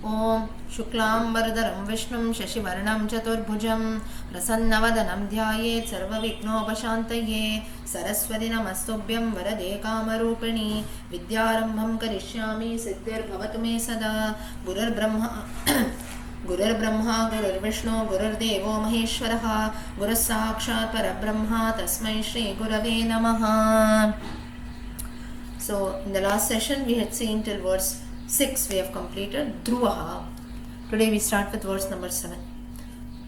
ॐ शुक्लाम्बरधरं विष्णुं शशिवर्णं चतुर्भुजं प्रसन्नवदनं ध्यायेत् सर्वविघ्नोपशान्तये सरस्वती नमस्तुभ्यं वरदे कामरूपिणी विद्यारम्भं करिष्यामि सिद्धिर्भवतु मे सदा गुरुर्ब्रह्मा गुरुर्विष्णु गुरुर्देवो महेश्वरः गुरुः साक्षात् परब्रह्म तस्मै श्रीगुरवे नमः. So in the last session we had seen till verse 6 we have completed Dhruvaha. Today we start with verse number 7.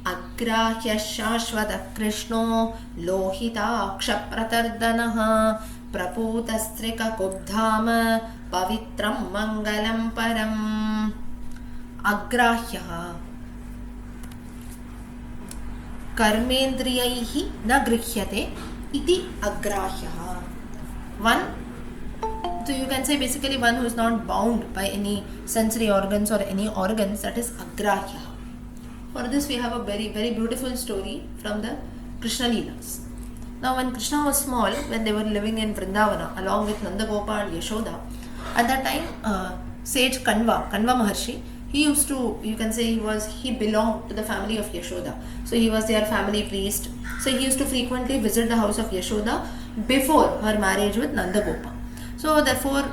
Agrahya shashvata krishno lohita akshapratardanah praputasтрika kubdham pavitram mangalam param. Agrahya karmendriyaihi na grihyate iti agrahya. One, so you can say basically one who is not bound by any sensory organs or any organs, that is agrahya. For this we have a very very beautiful story from the Krishna Leelas. Now when Krishna was small, when they were living in Vrindavana along with Nandagopal and Yashoda, at that time sage Kanva Maharshi, he used to, you can say he belonged to the family of Yashoda. So he was their family priest. So he used to frequently visit the house of Yashoda before her marriage with Nandagopal. So therefore,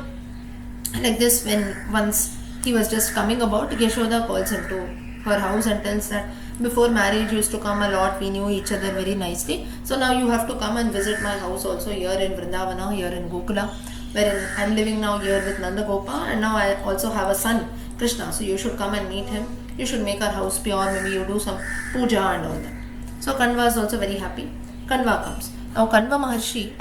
like this, when once he was just coming about, Yashoda calls him to her house and tells that before marriage you used to come a lot, we knew each other very nicely. So now you have to come and visit my house also here in Vrindavana, here in Gokula, wherein I am living now here with Nandagopal, and now I also have a son, Krishna. So you should come and meet him. You should make our house pure, maybe you do some puja and all that. So Kanva is also very happy. Kanva comes. Now Kanva Maharshi,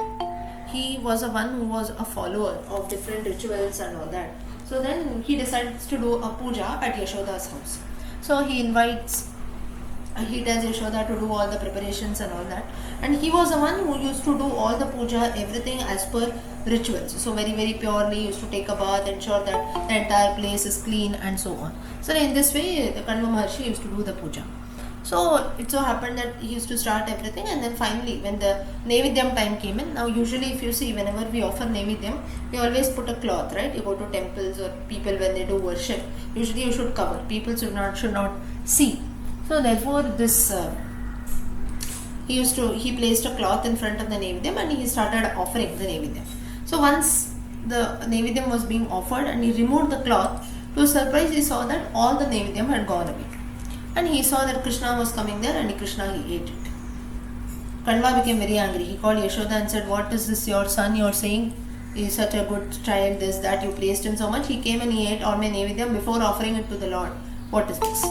he was a one who was a follower of different rituals and all that. So then he decides to do a puja at Yashoda's house. So he tells Yashoda to do all the preparations and all that. And he was the one who used to do all the puja, everything as per rituals. So very very purely, used to take a bath, ensure that the entire place is clean and so on. So in this way, the Kanva Maharshi used to do the puja. So it so happened that he used to start everything, and then finally when the Nevidyam time came in, now usually if you see whenever we offer Nevidyam, we always put a cloth, right? You go to temples or people when they do worship, usually you should cover, people should not see. So therefore this he placed a cloth in front of the Nevidyam and he started offering the Nevidyam. So once the Nevidyam was being offered and he removed the cloth, to his surprise he saw that all the Nevidyam had gone away. And he saw that Krishna was coming there, and he ate it. Kanva became very angry. He called Yashoda and said, "What is this your son you're saying? He is such a good child, this, that, you praised him so much. He came and he ate all my Nevidyam before offering it to the Lord. What is this?"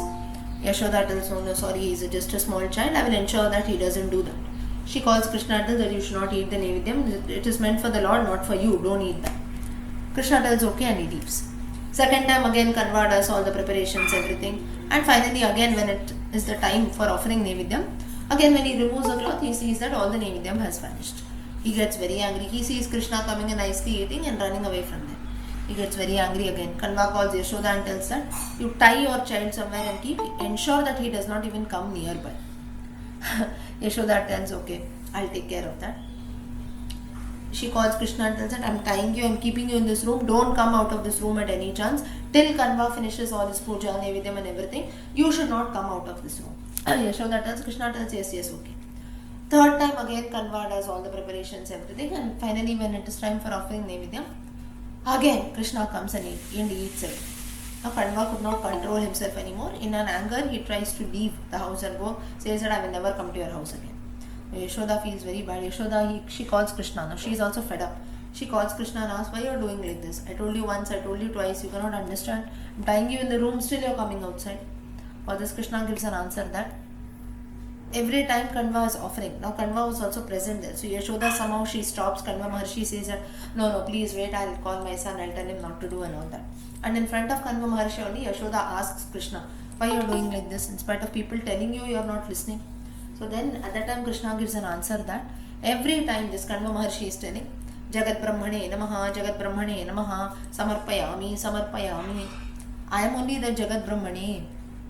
Yashoda tells him, "No, sorry, he is just a small child. I will ensure that he doesn't do that." She calls Krishna and tells that you should not eat the Nevidyam. It is meant for the Lord, not for you. Don't eat that. Krishna tells okay and he leaves. Second time again Kanva does all the preparations, everything. And finally again when it is the time for offering Nevidyam, again when he removes the cloth, he sees that all the Nevidyam has vanished. He gets very angry. He sees Krishna coming and nicely eating and running away from them. He gets very angry again. Kanva calls Yashoda and tells that you tie your child somewhere and ensure that he does not even come nearby. Yashoda tells okay, I'll take care of that. She calls Krishna and tells that I'm tying you, I'm keeping you in this room, don't come out of this room at any chance till Kanva finishes all his puja, Nevidyam and everything. You should not come out of this room. Yashoda tells, Krishna tells yes, okay. Third time again Kanva does all the preparations, everything, and finally when it is time for offering Nevidyam, again Krishna comes and eats it. Now Kanva could not control himself anymore. In an anger he tries to leave the house and go, says that I will never come to your house again. Yashoda feels very bad. Yashoda, she calls Krishna. Now she is also fed up. She calls Krishna and asks, why you are doing like this? I told you once, I told you twice, you cannot understand. I'm tying you in the room, still you are coming outside. For this Krishna gives an answer that every time Kanva is offering, now Kanva was also present there. So Yashoda somehow she stops Kanva Maharshi, says that no, please wait, I'll call my son, I'll tell him not to do and all that. And in front of Kanva Maharshi only, Yashoda asks Krishna, why you are doing like this? In spite of people telling you, you are not listening. So then at that time Krishna gives an answer that every time this Kanva Maharshi is telling Jagat Brahmane Namaha, Samarpayami. I am only the Jagat Brahmane.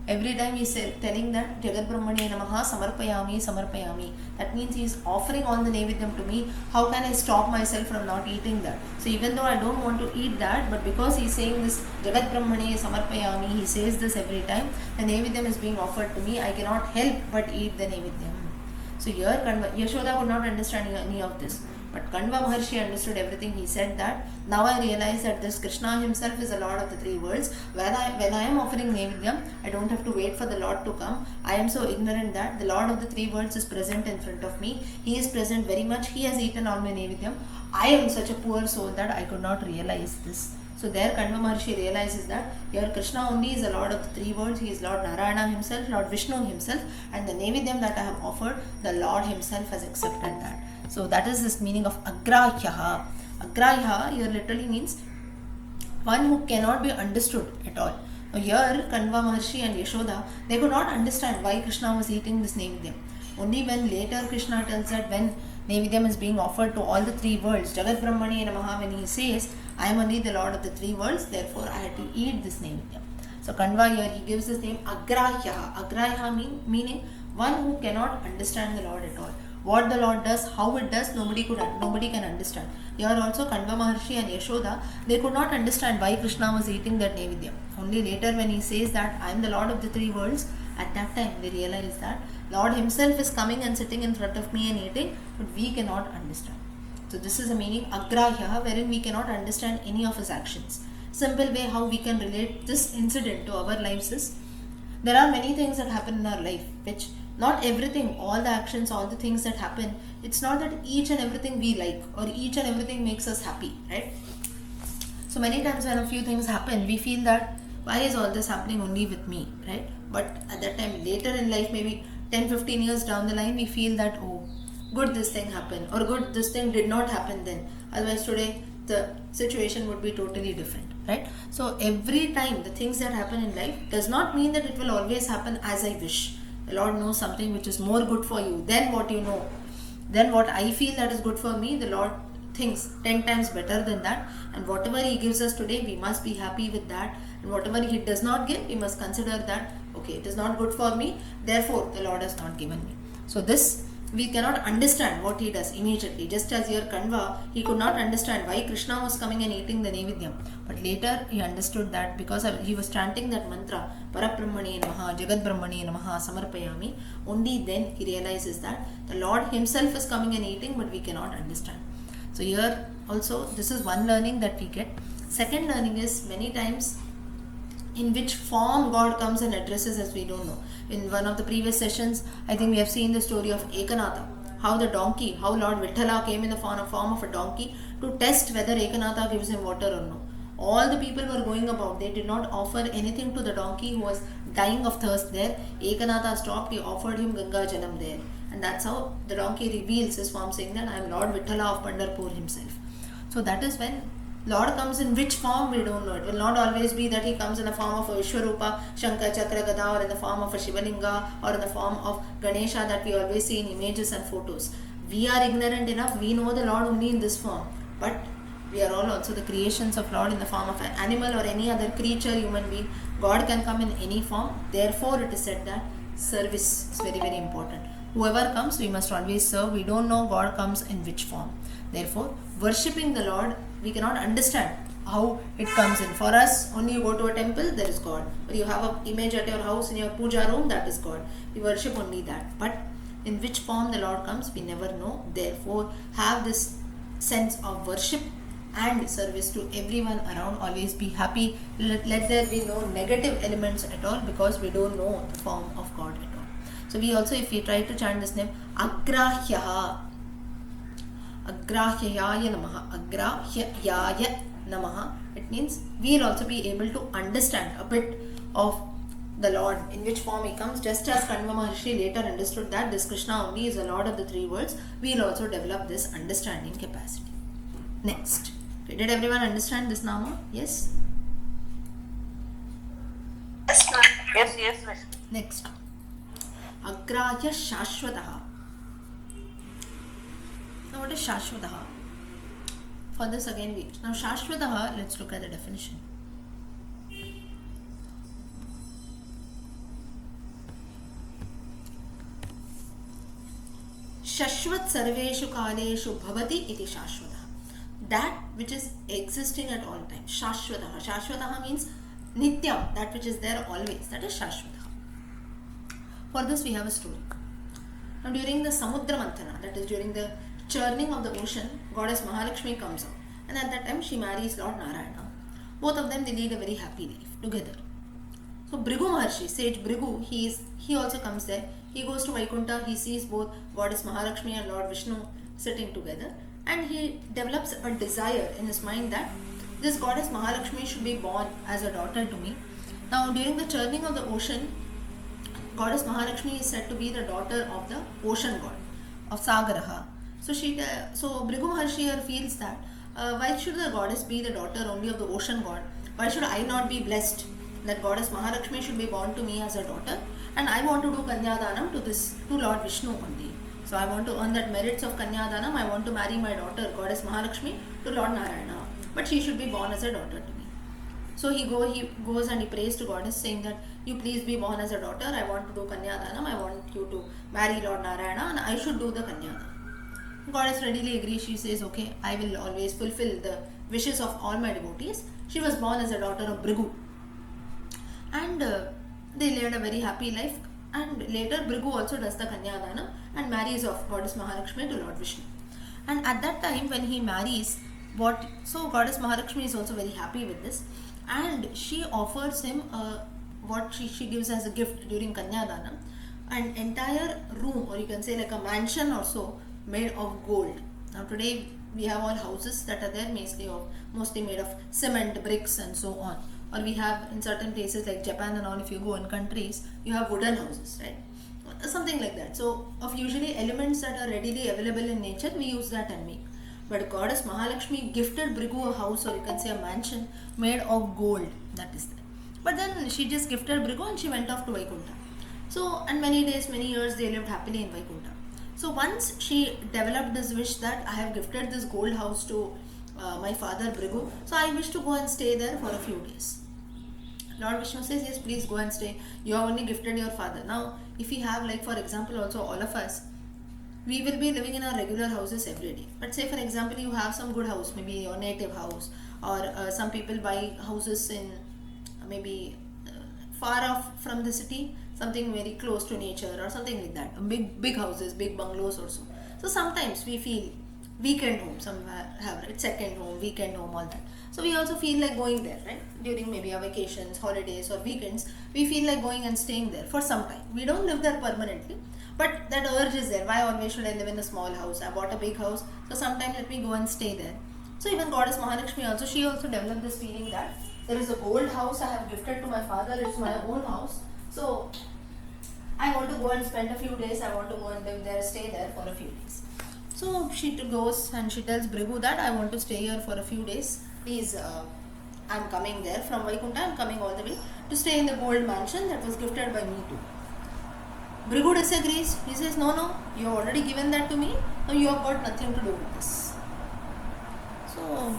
Every time he is telling that Jagat Brahmane Namaha Samarpayami Samarpayami. That means he is offering all the Nevidyam to me. How can I stop myself from not eating that? So even though I don't want to eat that, but because he is saying this Jagat Brahmane Samarpayami, he says this every time, the Nevidyam is being offered to me, I cannot help but eat the Nevidyam. So here Yashoda could not understand any of this. But Kanva Maharshi understood everything. He said that, now I realize that this Krishna himself is the Lord of the three worlds. When I am offering Nevidyam, I don't have to wait for the Lord to come. I am so ignorant that the Lord of the three worlds is present in front of me. He is present very much. He has eaten all my Nevidyam. I am such a poor soul that I could not realize this. So there Kanva Maharshi realizes that here Krishna only is the Lord of the three worlds. He is Lord Narayana himself, Lord Vishnu himself, and the Nevidyam that I have offered, the Lord himself has accepted that. So that is this meaning of agrahyaha. Agrahya here literally means one who cannot be understood at all. Now here Kanva Maharshi and Yashoda, they could not understand why Krishna was eating this Nevidyam. Only when later Krishna tells that when Nevidyam is being offered to all the three worlds, Jagat Brahmani Namaha, when he says, I am only the Lord of the three worlds, therefore I had to eat this Nevidyam. So Kanva here, he gives this name Agrahya. Agrahya meaning one who cannot understand the Lord at all. What the Lord does, how it does, nobody can understand. Here also Kanva Maharshi and Yashoda, they could not understand why Krishna was eating that Nevidyam. Only later when he says that I am the Lord of the three worlds, at that time they realize that Lord himself is coming and sitting in front of me and eating, but we cannot understand. So this is a meaning agrahya, wherein we cannot understand any of his actions. Simple way how we can relate this incident to our lives is, there are many things that happen in our life, which not everything, all the actions, all the things that happen, it's not that each and everything we like or each and everything makes us happy, right? So many times when a few things happen, we feel that why is all this happening only with me, right? But at that time, later in life, maybe 10-15 years down the line, we feel that, oh, good this thing happened, or good this thing did not happen then. Otherwise today the situation would be totally different, right? So every time the things that happen in life does not mean that it will always happen as I wish. The Lord knows something which is more good for you than what you know. Then what I feel that is good for me, the Lord thinks 10 times better than that. And whatever He gives us today, we must be happy with that. And whatever He does not give, we must consider that, okay, it is not good for me, therefore the Lord has not given me. So this, we cannot understand what he does immediately. Just as here Kanva, he could not understand why Krishna was coming and eating the Nevidyam. But later he understood that because he was chanting that mantra, Parabrahmane Namaha, Jagat Brahmane Namaha, Samarpayami. Only then he realizes that the Lord himself is coming and eating, but we cannot understand. So here also, this is one learning that we get. Second learning is, many times in which form God comes and addresses us, we don't know. In one of the previous sessions, I think we have seen the story of Ekanatha, how the donkey, how Lord Vithala came in the form of a donkey to test whether Ekanatha gives him water or no. All the people were going about, they did not offer anything to the donkey who was dying of thirst there. Ekanatha stopped, he offered him Ganga Jalam there. And that's how the donkey reveals his form, saying that I am Lord Vithala of Pandharpur himself. So that is when Lord comes in which form, we don't know. It will not always be that he comes in the form of a Vishwarupa, Shankar, Chakra, Gada, or in the form of a Shivalinga, or in the form of Ganesha that we always see in images and photos. We are ignorant enough, we know the Lord only in this form. But we are all also the creations of Lord in the form of an animal or any other creature, human being. God can come in any form. Therefore, it is said that service is very, very important. Whoever comes, we must always serve. We don't know God comes in which form. Therefore, worshipping the Lord, we cannot understand how it comes in. For us, only you go to a temple, there is God. Or you have an image at your house in your puja room, that is God. We worship only that. But in which form the Lord comes, we never know. Therefore, have this sense of worship and service to everyone around. Always be happy. Let there be no negative elements at all, because we don't know the form of God at all. So we also, if we try to chant this name, Agrahyaha, Agrahyaya Namaha, Agrahyaya Namaha, it means we will also be able to understand a bit of the Lord, in which form he comes. Just as Kanva Maharshi later understood that this Krishna only is the Lord of the three worlds, we will also develop this understanding capacity. Next. Okay, did everyone understand this Nama? Yes? Yes, ma'am. Yes, ma'am. Next. Agrahya Shashwataha. Now what is Shashwataha? For this again we. Now Shashwataha, let's look at the definition. Shashvat sarveshu kaleshu bhavati iti shashvatah. That which is existing at all times. Shashvatah. Shashvatah means nityam, that which is there always. That is shashvatah. For this we have a story. Now during the Samudra Manthana, that is during the churning of the ocean, goddess Mahalakshmi comes out. And at that time she marries Lord Narayana. Both of them, they lead a very happy life together. So Bhrigu Maharshi, sage Bhrigu, he also comes there. He goes to Vaikunta, he sees both goddess Mahalakshmi and Lord Vishnu sitting together, and he develops a desire in his mind that this goddess Mahalakshmi should be born as a daughter to me. Now during the churning of the ocean, goddess Mahalakshmi is said to be the daughter of the ocean god, of Sagaraha. So Bhrigu Maharshi here feels that why should the goddess be the daughter only of the ocean god? Why should I not be blessed that goddess Mahalakshmi should be born to me as a daughter, and I want to do Kanyadanam to Lord Vishnu only. So I want to earn that merits of Kanyadanam. I want to marry my daughter goddess Mahalakshmi to Lord Narayana, but she should be born as a daughter to me. So he goes and he prays to goddess saying that you please be born as a daughter. I want to do Kanyadanam. I want you to marry Lord Narayana and I should do the Kanyadanam. Goddess readily agrees. She says, okay, I will always fulfill the wishes of all my devotees. She was born as a daughter of Bhrigu. And they led a very happy life. And later Bhrigu also does the Kanyadanam and marries of goddess Mahalakshmi to Lord Vishnu. And at that time when he marries, so goddess Mahalakshmi is also very happy with this. And she offers him what she gives as a gift during Kanyadanam, an entire room, or you can say like a mansion or so, made of gold. Now today we have all houses that are there mostly made of cement, bricks and so on. Or we have in certain places like Japan and all, if you go in countries, you have wooden houses, right? Something like that. So of usually elements that are readily available in nature, we use that and make. But goddess Mahalakshmi gifted Bhrigu a house, or you can say a mansion made of gold. That is there. But then she just gifted Bhrigu and she went off to Vaikunta. So, and many years they lived happily in Vaikunta. So once she developed this wish that I have gifted this gold house to my father Bhrigu, so I wish to go and stay there for a few days. Lord Vishnu says, yes, please go and stay. You have only gifted your father. Now, if we have, like for example, also all of us, we will be living in our regular houses every day. But say for example, you have some good house, maybe your native house, or some people buy houses in maybe far off from the city, something very close to nature or something like that. Big houses, big bungalows or so. So sometimes we feel weekend home, some have it, second home, weekend home, all that. So we also feel like going there, right? During maybe our vacations, holidays or weekends, we feel like going and staying there for some time. We don't live there permanently, but that urge is there. Why always should I live in a small house? I bought a big house, so sometime let me go and stay there. So even goddess Mahalakshmi also, she also developed this feeling that there is a gold house I have gifted to my father, it's my own house. So I want to go and spend a few days, I want to go and live there, stay there for a few days. So she goes and she tells Bhrigu that I want to stay here for a few days. Please, I'm coming there from Vaikunta, I'm coming all the way to stay in the gold mansion that was gifted by me too. Bhrigu disagrees. He says, no, you have already given that to me. Now you have got nothing to do with this. So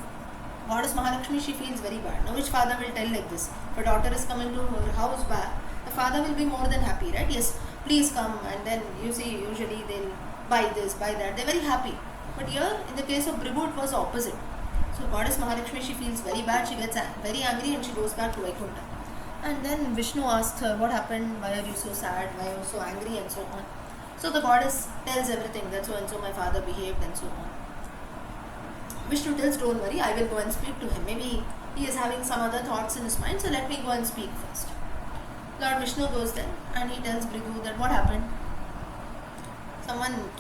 goddess Mahalakshmi, she feels very bad. Now which father will tell like this? If a daughter is coming to her house back, the father will be more than happy, right? Yes, please come, and then you see usually they'll buy this, buy that. They're very happy. But here in the case of Bhrigu, it was opposite. So goddess Mahalakshmi, she feels very bad, she gets very angry and she goes back to Vaikunta. And then Vishnu asks her, what happened, why are you so sad, why are you so angry and so on. So the goddess tells everything, that so and so my father behaved and so on. Vishnu tells, don't worry, I will go and speak to him. Maybe he is having some other thoughts in his mind, so let me go and speak first. Lord Vishnu goes there and he tells Bhrigu that what happened.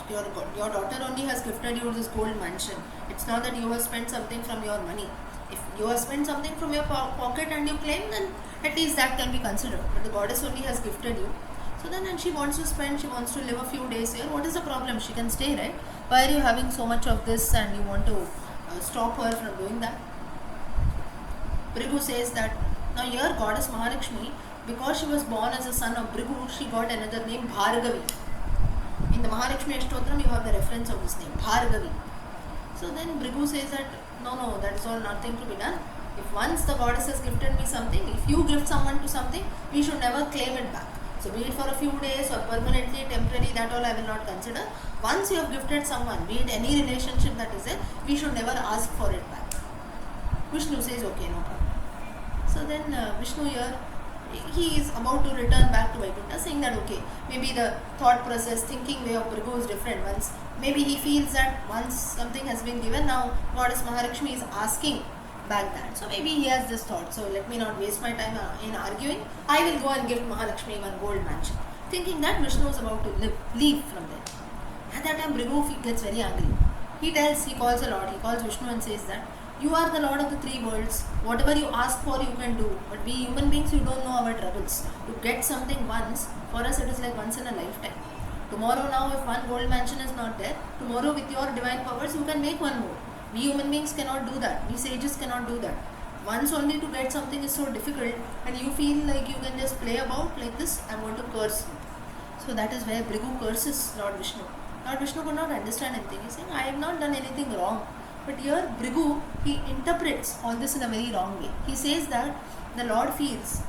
Your daughter only has gifted you this gold mansion. It's not that you have spent something from your money. If you have spent something from your pocket and you claim, then at least that can be considered. But the goddess only has gifted you. So then, and she wants to live a few days here. What is the problem? She can stay, right? Why are you having so much of this and you want to stop her from doing that? Bhrigu says that now here goddess Mahalakshmi, because she was born as a son of Bhrigu, she got another name, Bhargavi. In the Mahalakshmi Ashtotram, you have the reference of this name, Bhargavi. So then Bhrigu says that, no, that is all nothing to be done. If once the goddess has gifted me something, if you gift someone to something, we should never claim it back. So be it for a few days or permanently, temporary, that all I will not consider. Once you have gifted someone, be it any relationship that is there, we should never ask for it back. Vishnu says, okay, no problem. So then Vishnu here, he is about to return back to Vaikuntha, saying that okay, maybe the thought process, thinking way of Bhrigu is different. Once maybe he feels that once something has been given, now Goddess Mahalakshmi is asking back that. So maybe he has this thought. So let me not waste my time in arguing. I will go and give Mahalakshmi one gold mansion, thinking that Vishnu is about to leave from there. At that time, Bhrigu gets very angry. He calls a Lord. He calls Vishnu and says that you are the Lord of the three worlds. Whatever you ask for, you can do. But we human beings, you don't know our troubles. To get something once, for us it is like once in a lifetime. Tomorrow now, if one gold mansion is not there, tomorrow with your divine powers, you can make one more. We human beings cannot do that. We sages cannot do that. Once only to get something is so difficult, and you feel like you can just play about like this, I'm going to curse you. So that is where Bhrigu curses Lord Vishnu. Lord Vishnu could not understand anything. He's saying, I have not done anything wrong. But here Bhrigu, he interprets all this in a very wrong way. He says that the Lord feels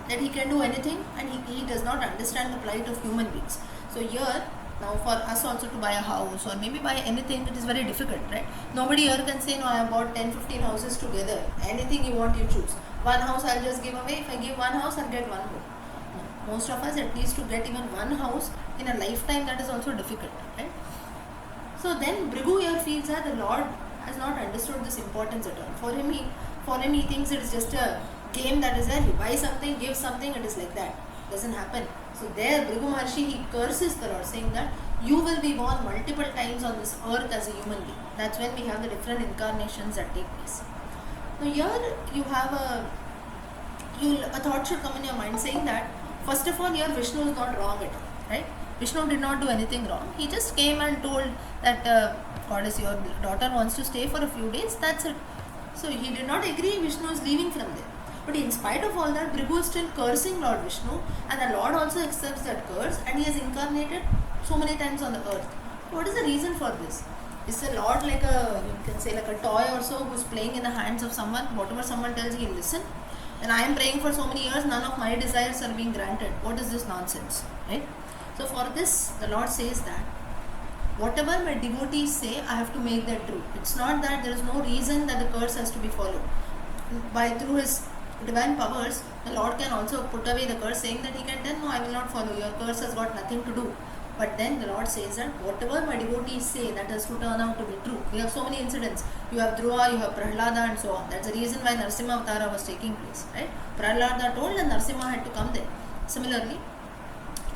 that he can do anything, and he does not understand the plight of human beings. So here, now for us also to buy a house or maybe buy anything, it is very difficult, right? Nobody here can say, no, I have bought 10-15 houses together. Anything you want, you choose. One house I'll just give away. If I give one house, I'll get one more. No. Most of us, at least to get even one house in a lifetime, that is also difficult, right? So then Bhrigu here feels that the Lord has not understood this importance at all. For him, he thinks it is just a game that is there. You buy something, give something, it is like that. Doesn't happen. So there Bhrigu Maharshi, he curses the Lord, saying that you will be born multiple times on this earth as a human being. That's when we have the different incarnations that take place. Now here you have a thought should come in your mind saying that first of all here Vishnu is not wrong at all, right? Vishnu did not do anything wrong. He just came and told that Goddess, your daughter wants to stay for a few days, that's it. So he did not agree Vishnu is leaving from there. But in spite of all that, Bhrigu is still cursing Lord Vishnu, and the Lord also accepts that curse, and he has incarnated so many times on the earth. What is the reason for this? Is the Lord like you can say like a toy or so who's playing in the hands of someone? Whatever someone tells, he'll listen. And I am praying for so many years, none of my desires are being granted. What is this nonsense, right? So for this, the Lord says that whatever my devotees say, I have to make that true. It's not that there is no reason that the curse has to be followed. Through his divine powers, the Lord can also put away the curse, saying that he can tell, no, I will not follow. Your curse has got nothing to do. But then the Lord says that whatever my devotees say, that has to turn out to be true. We have so many incidents. You have Dhruva, you have Prahlada and so on. That's the reason why Narasimha Avtara was taking place, right? Prahlada told and Narasimha had to come there. Similarly,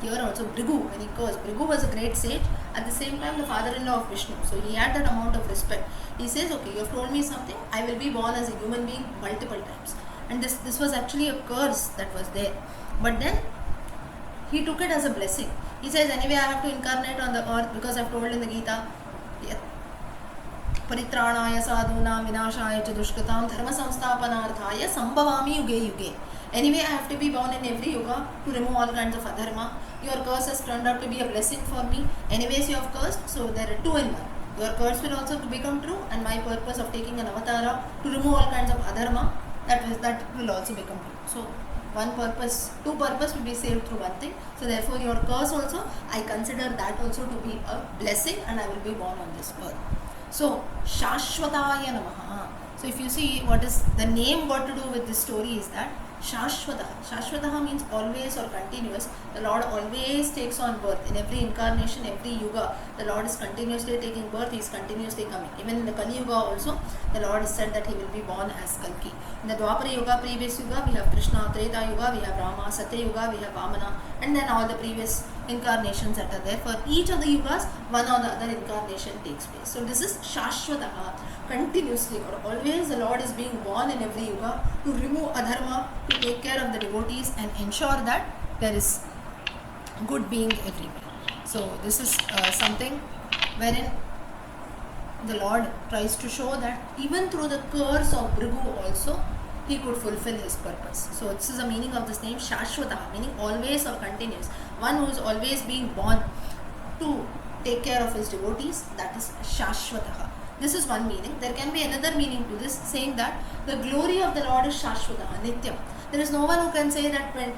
here also Bhrigu, when he cursed, Bhrigu was a great sage, at the same time the father-in-law of Vishnu. So he had that amount of respect. He says, okay, you have told me something, I will be born as a human being multiple times. And this was actually a curse that was there. But then he took it as a blessing. He says, anyway, I have to incarnate on the earth because I've told in the Gita, Paritranaya sadhunam vinashaya cha dushkatam dharma samsthapanarthaya sambhavami yuge yuge. Anyway, I have to be born in every yuga to remove all kinds of adharma. Your curse has turned out to be a blessing for me. Anyways, you have cursed, so there are two in one. Your curse will also become true, and my purpose of taking an avatara to remove all kinds of adharma, that will also become true. So two purpose will be saved through one thing. So therefore your curse also, I consider that also to be a blessing, and I will be born on this earth. So Shashwataya Namaha. So if you see what is the name got to do with this story is that Shashwataha. Shashwataha means always or continuous. The Lord always takes on birth. In every incarnation, every yuga, the Lord is continuously taking birth. He is continuously coming. Even in the Kali Yuga also, the Lord has said that he will be born as Kalki. In the Dwapara Yuga, previous yuga, we have Krishna. Treta Yuga, we have Rama. Satya Yuga, we have Vamana. And then all the previous incarnations that are there. For each of the yugas, one or the other incarnation takes place. So this is Shashwataha. Continuously or always the Lord is being born in every yuga to remove adharma, to take care of the devotees and ensure that there is good being everywhere. So this is something wherein the Lord tries to show that even through the curse of Bhrigu also, he could fulfill his purpose. So this is the meaning of this name Shashwata, meaning always or continuous. One who is always being born to take care of his devotees, that is Shashwataha. This is one meaning. There can be another meaning to this, saying that the glory of the Lord is Shashwataha, Nityam. There is no one who can say that when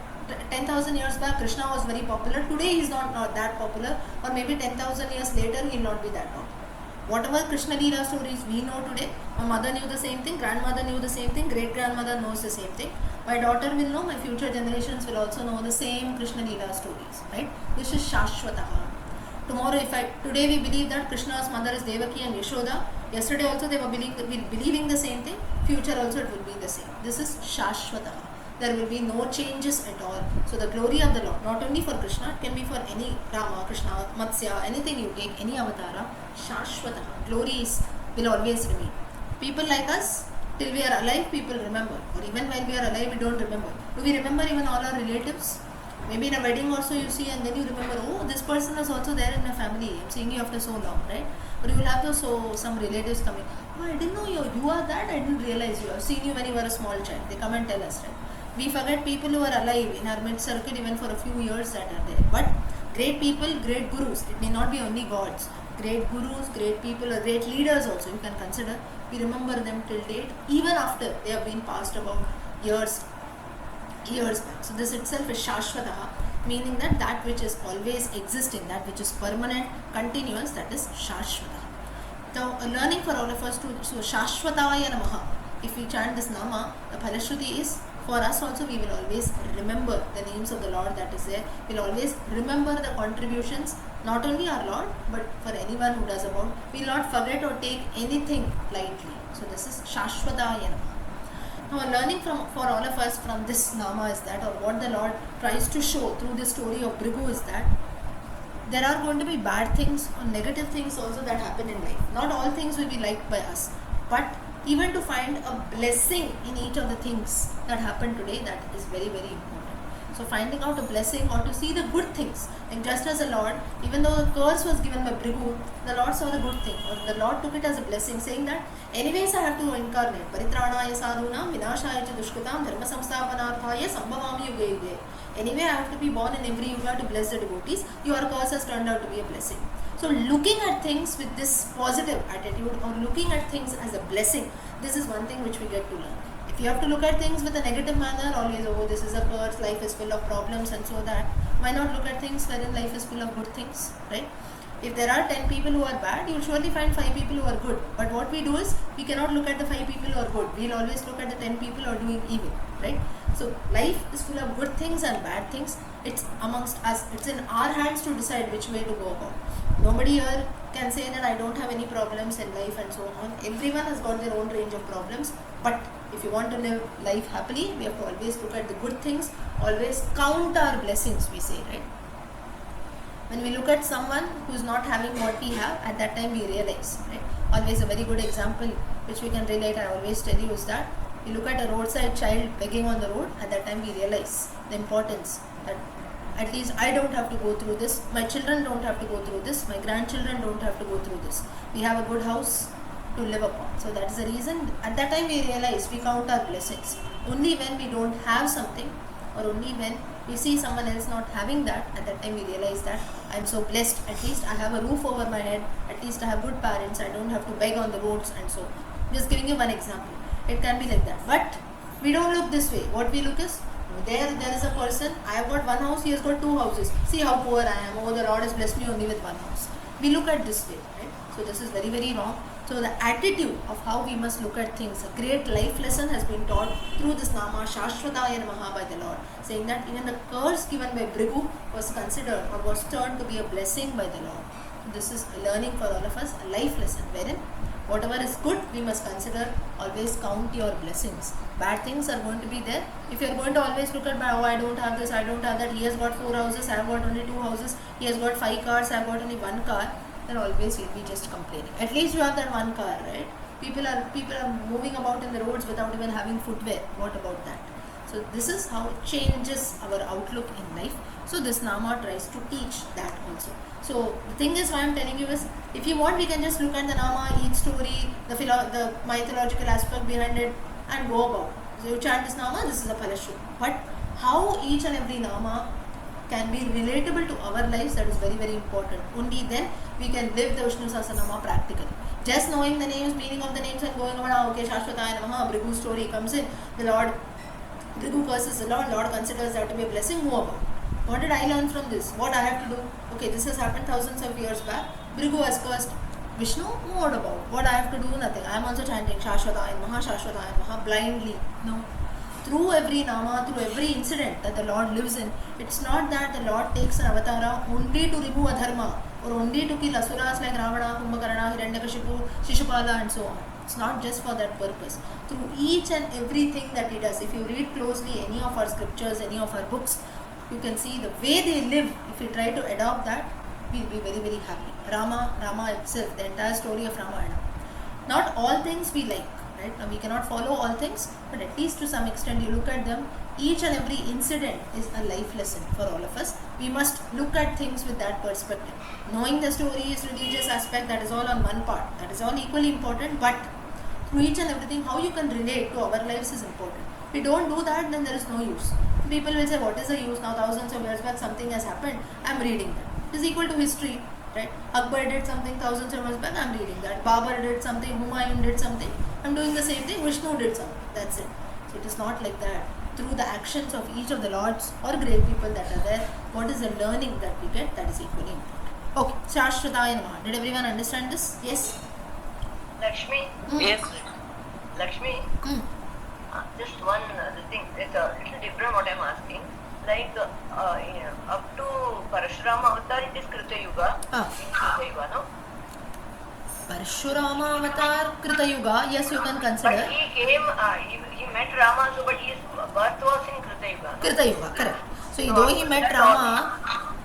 10,000 years back Krishna was very popular, today he is not that popular, or maybe 10,000 years later he will not be that popular. Whatever Krishna Leela stories we know today, my mother knew the same thing, grandmother knew the same thing, great grandmother knows the same thing. My daughter will know, my future generations will also know the same Krishna Leela stories, right? This is Shashwataha. Tomorrow, today we believe that Krishna's mother is Devaki and Yashoda. Yesterday also they were believing the same thing. Future also it will be the same. This is Shashwataha. There will be no changes at all. So the glory of the Lord, not only for Krishna, it can be for any Rama, Krishna, Matsya, anything you take, any avatara, Shashwataha. Glory will always remain. People like us, till we are alive, people remember. Or even while we are alive, we don't remember. Do we remember even all our relatives? Maybe in a wedding also you see, and then you remember, oh, this person is also there in my family. I'm seeing you after so long, right? Or you will have some relatives coming. Oh, I didn't know you are that. I didn't realize you. I've seen you when you were a small child. They come and tell us, right? We forget people who are alive in our mid-circle even for a few years that are there. But great people, great gurus. It may not be only gods. Great gurus, great people, or great leaders also you can consider. We remember them till date, even after they have been passed about years back. So this itself is Shashwataha, meaning that which is always existing, that which is permanent, continuous, that is Shashwataha. Now, a learning for all of us to, so Shashwataya Namaha, if we chant this Nama, the Phalashruti is, for us also we will always remember the names of the Lord that is there. We will always remember the contributions, not only our Lord, but for anyone who does about. We will not forget or take anything lightly. So this is Shashwataya Namaha. Now, learning for all of us from this Nama is that, or what the Lord tries to show through the story of Bhrigu is that there are going to be bad things or negative things also that happen in life. Not all things will be liked by us, but even to find a blessing in each of the things that happen today, that is very, very important. So finding out a blessing or to see the good things, and just as the Lord, even though the curse was given by Bhrigu, the Lord saw the good thing, or the Lord took it as a blessing, saying that anyways I have to incarnate. Paritranaya sadhunam vinashaya cha dushkritam dharma samsthapanarthaya sambhavami yuge yuge. Anyway, I have to be born in every yuga to bless the devotees. Your curse has turned out to be a blessing. So looking at things with this positive attitude, or looking at things as a blessing, this is one thing which we get to learn. If you have to look at things with a negative manner, always, oh, this is a curse, life is full of problems and so that, why not look at things wherein life is full of good things, right? If there are 10 people who are bad, you will surely find 5 people who are good. But what we do is, we cannot look at the 5 people who are good. We will always look at the 10 people who are doing evil, right? So life is full of good things and bad things. It's amongst us. It's in our hands to decide which way to go about. Nobody here can say that I don't have any problems in life and so on. Everyone has got their own range of problems. But if you want to live life happily, we have to always look at the good things. Always count our blessings, we say, right? When we look at someone who is not having what we have, at that time we realize, right? Always a very good example which we can relate, I always tell you, is that you look at a roadside child begging on the road, at that time we realize the importance that at least I don't have to go through this, my children don't have to go through this, my grandchildren don't have to go through this. We have a good house to live upon. So that is the reason, at that time we realize, we count our blessings. Only when we don't have something, or only when we see someone else not having that, at that time we realize that I am so blessed, at least I have a roof over my head, at least I have good parents, I don't have to beg on the roads and so on. Just giving you one example. It can be like that. But we don't look this way. What we look is, there is a person, I have got one house, he has got 2 houses. See how poor I am. Oh, the Lord has blessed me only with one house. We look at this way, right? So this is very, very wrong. So the attitude of how we must look at things, a great life lesson has been taught through this Nama Shashwataya Namaha by the Lord, saying that even the curse given by Bhrigu was considered or was turned to be a blessing by the Lord. This is a learning for all of us, a life lesson wherein whatever is good, we must consider, always count your blessings. Bad things are going to be there. If you are going to always look at, oh, I don't have this, I don't have that, he has got 4 houses, I have got only 2 houses, he has got 5 cars, I have got only 1 car, then always you'll be just complaining. At least you have that 1 car, right? People are moving about in the roads without even having footwear. What about that? So this is how it changes our outlook in life. So this Nama tries to teach that also. So the thing is, why I'm telling you is, if you want, we can just look at the Nama, each story, the mythological aspect behind it, and go about. So you chant this Nama, this is a Phalashruti. But how each and every Nama can be relatable to our lives, that is very, very important. Only then we can live the Vishnu Sahasranama practically. Just knowing the names, meaning of the names and going about, okay, Shashwataya Namaha, Bhrigu story comes in, the Lord Bhrigu curses the Lord. Lord considers that to be a blessing. Move about. What did I learn from this? What I have to do? Okay, this has happened thousands of years back. Bhrigu has cursed Vishnu. What about? What I have to do? Nothing. I am also chanting Shashvataya Maha blindly. No. Through every nama, through every incident that the Lord lives in, it's not that the Lord takes an avatara only to remove adharma or only to kill asuras like Ravana, Kumbhakarna, Hiranyakashipu, Shishupala and so on. It's not just for that purpose. Through each and everything that he does, if you read closely any of our scriptures, any of our books, you can see the way they live. If we try to adopt that, we'll be very, very happy. Rama itself, the entire story of Ramayana. Not all things we like, right? Now we cannot follow all things, but at least to some extent you look at them. Each and every incident is a life lesson for all of us. We must look at things with that perspective. Knowing the stories, religious aspect, that is all on one part. That is all equally important, but through each and everything, how you can relate to our lives is important. If we don't do that, then there is no use. People will say, what is the use? Now thousands of years back something has happened, I am reading that. It is equal to history, right? Akbar did something thousands of years back, I am reading that. Babur did something, Humayun did something, I am doing the same thing. Vishnu did something, that's it. So it is not like that. Through the actions of each of the lords or great people that are there, what is the learning that we get, that is equally important. Okay, Shashvataya Namaha. Did everyone understand this? Yes? Lakshmi. Yes. Lakshmi. Mm. Just one thing. It's a little different what I'm asking. Like up to Parashurama avatar, it is Krita Yuga. In Krita Yuga, no? Parashurama avatar Krita Yuga, yes, you can consider. But he came, he met Rama, so but his birth was in Krita Yuga. No? Krita Yuga, correct. So though he met Rama,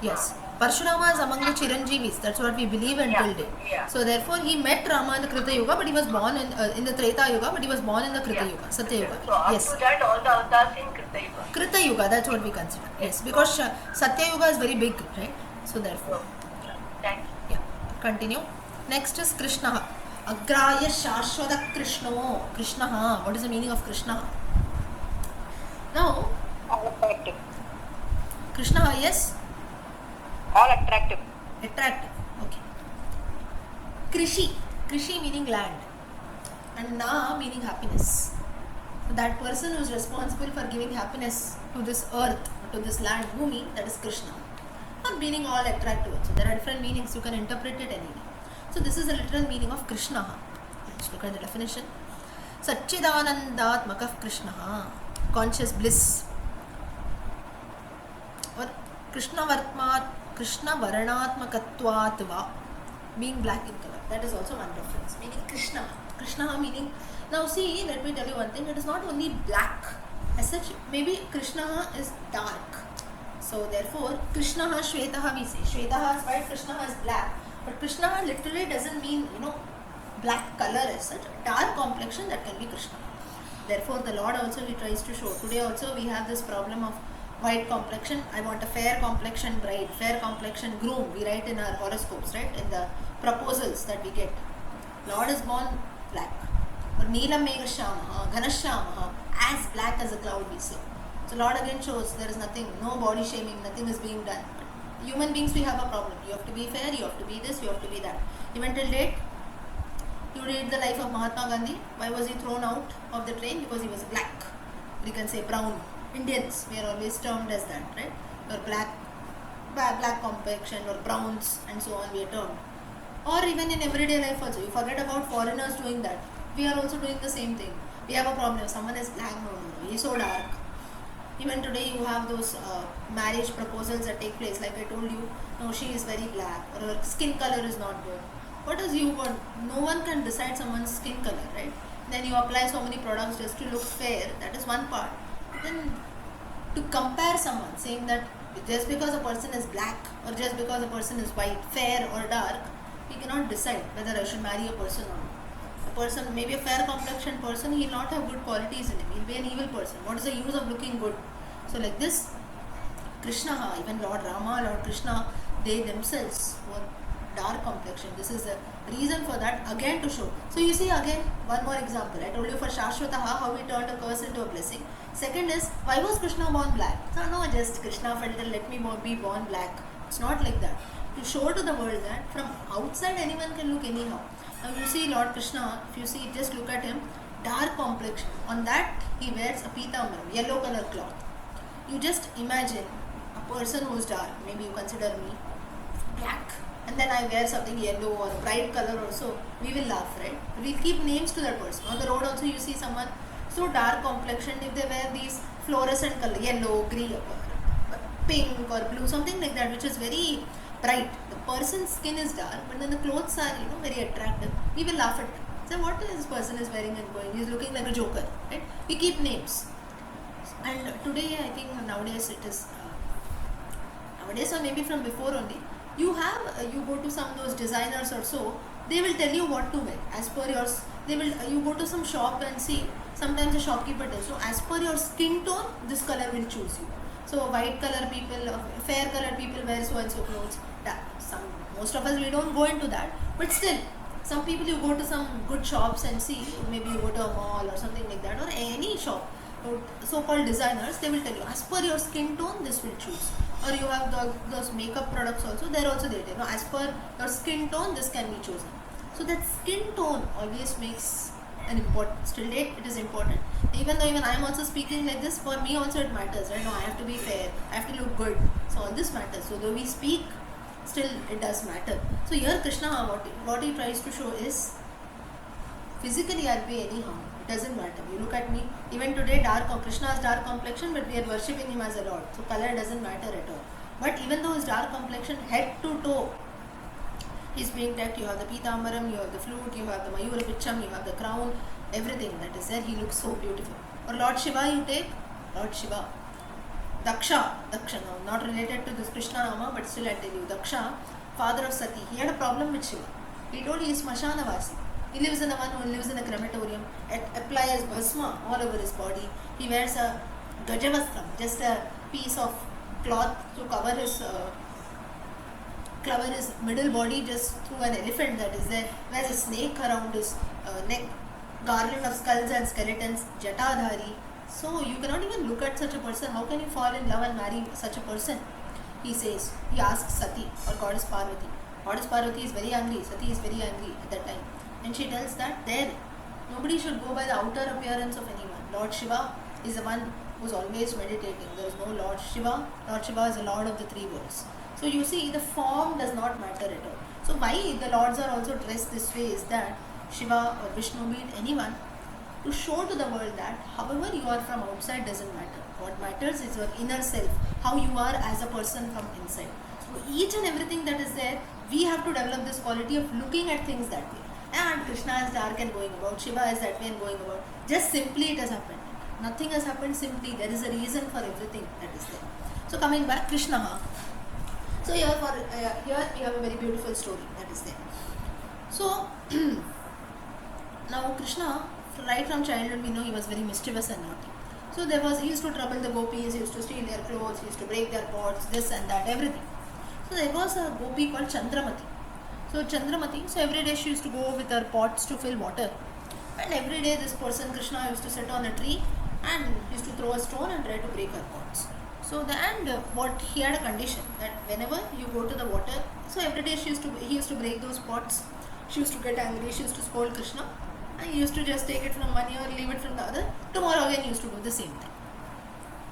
yes, Parashurama is among the Chiranjeevis. That's what we believe until date. Yeah. So therefore he met Rama in the Krita Yuga, but he was born in the Treta Yuga, but he was born in the Krita Yuga, Satya Yuga. So up Yes. to that, all the avatars in Krita Yuga. Krita Yuga, that's what we consider. Yes, because Satya Yuga is very big, right? So therefore, Thanks. yeah. Continue. Next is Krishna. Agraya Shashwata Krishno. Krishna. What is the meaning of Krishna? Now, All attractive. Krishna, yes? All attractive. Attractive. Okay. Krishi. Krishi meaning land. And Na meaning happiness. So that person who is responsible for giving happiness to this earth, to this land, Bhumi, that is Krishna. Not meaning all attractive. So there are different meanings. You can interpret it anyway. So this is the literal meaning of Krishna. Let's look at the definition. Satchidanandatmakah Krishna. Conscious bliss. Or Krishna Varanatmakatvat va. Being black in color. That is also one reference. Meaning Krishna. Krishna meaning. Now see, let me tell you one thing. It is not only black. As such, maybe Krishna is dark. So therefore, Krishna Shvetaha we say. Shvetaha is white, Krishna is black. But Krishna literally doesn't mean, black color as such. Dark complexion, that can be Krishna. Therefore, the Lord also he tries to show. Today also we have this problem of white complexion. I want a fair complexion bride, fair complexion groom. We write in our horoscopes, right? In the proposals that we get. Lord is born black. Or Neelam Megashamaha, Ghanashamaha, as black as a cloud we say. So Lord again shows there is nothing, no body shaming, nothing is being done. But human beings, we have a problem. You have to be fair, you have to be this, you have to be that. Even till date, you read the life of Mahatma Gandhi. Why was he thrown out of the train? Because he was black. We can say brown. Indians, we are always termed as that, right? Or black complexion or browns and so on we are termed. Or even in everyday life also. You forget about foreigners doing that. We are also doing the same thing. We have a problem. If someone is black, no, he's so dark. Even today you have those marriage proposals that take place. Like I told you, no, she is very black or her skin color is not good. What does you want? No one can decide someone's skin color, right? Then you apply so many products just to look fair. That is one part. Then to compare someone, saying that just because a person is black or just because a person is white, fair or dark, we cannot decide whether I should marry a person or not. A person, maybe a fair complexion person, he will not have good qualities in him. He will be an evil person. What is the use of looking good? So like this, Krishna, even Lord Rama, Lord Krishna, they themselves were dark complexion. This is the reason for that, again to show. So you see again, one more example. I told you for Shashvataha, how he turned a curse into a blessing. Second is, why was Krishna born black? No, just Krishna felt that let me be born black. It's not like that. To show to the world that from outside anyone can look anyhow. Now you see Lord Krishna, if you see, just look at him. dark complexion. On that he wears a pitamaram, yellow color cloth. You just imagine a person who's dark, maybe you consider me black, and then I wear something yellow or a bright color also, we will laugh, right? We'll keep names to that person. On the road also you see someone so dark complexioned, if they wear these fluorescent color, yellow, green, pink or blue, something like that, which is very bright. The person's skin is dark, but then the clothes are, very attractive. We will laugh at them. So what this person is wearing and going? He's looking like a joker, right? We keep names. And today, I think nowadays it is, nowadays or maybe from before only, you go to some of those designers or so, they will tell you what to wear as per yours. You go to some shop and see, sometimes the shopkeeper tells, so as per your skin tone, this color will choose you. So white color people, fair color people wear so and so clothes. Most of us, we don't go into that, but still, some people, you go to some good shops and see, maybe you go to a mall or something like that, or any shop, so-called designers, they will tell you as per your skin tone this will choose. Or you have those makeup products also, there also they tell you, as per your skin tone this can be chosen. So that skin tone always makes an important, still date it is important. Even though I am also speaking like this, for me also it matters, right? No, I have to be fair, I have to look good, so all this matters. So though we speak, still it does matter. So here Krishna, what he tries to show is, physically I'll be anyhow, it doesn't matter. You look at me, even today Krishna has dark complexion, but we are worshipping him as a Lord, so color doesn't matter at all. But even though his dark complexion, head to toe, he's being decked. You have the pitamaram, you have the flute, you have the mayura picham, you have the crown, everything that is there, he looks so beautiful. Or Lord Shiva, you take Lord Shiva, Daksha now, not related to this Krishna Nama, but still I'll tell you, Daksha, father of Sati, he had a problem with Shiva. He told he is Smashanavasi. He lives in the one who lives in a crematorium, applies bhasma all over his body. He wears a gajavastram, just a piece of cloth to cover his middle body, just through an elephant that is there. Wears a snake around his neck, garland of skulls and skeletons, jatadhari. So you cannot even look at such a person. How can you fall in love and marry such a person? He asks Sati, or goddess Parvati. Goddess Parvati is very angry. Sati is very angry at that time. And she tells that nobody should go by the outer appearance of anyone. Lord Shiva is the one who is always meditating. There is no Lord Shiva. Lord Shiva is the Lord of the three worlds. So you see, the form does not matter at all. So why the lords are also dressed this way is that Shiva or Vishnu, be it anyone, to show to the world that however you are from outside doesn't matter. What matters is your inner self, how you are as a person from inside. So each and everything that is there, we have to develop this quality of looking at things that way. And Krishna is dark and going about, Shiva is that way and going about. Just simply it has happened. Nothing has happened simply. There is a reason for everything that is there. So coming back, Krishna. So here you have a very beautiful story that is there. So now Krishna, right from childhood we know he was very mischievous and naughty. So he used to trouble the gopis, he used to steal their clothes, he used to break their pots, this and that, everything. So there was a gopi called Chandramati. So every day she used to go with her pots to fill water. And every day this person, Krishna, used to sit on a tree and used to throw a stone and try to break her pots. So he had a condition that whenever you go to the water, so every day he used to break those pots. She used to get angry, she used to scold Krishna, and he used to just take it from one ear, leave it from the other. Tomorrow again he used to do the same thing.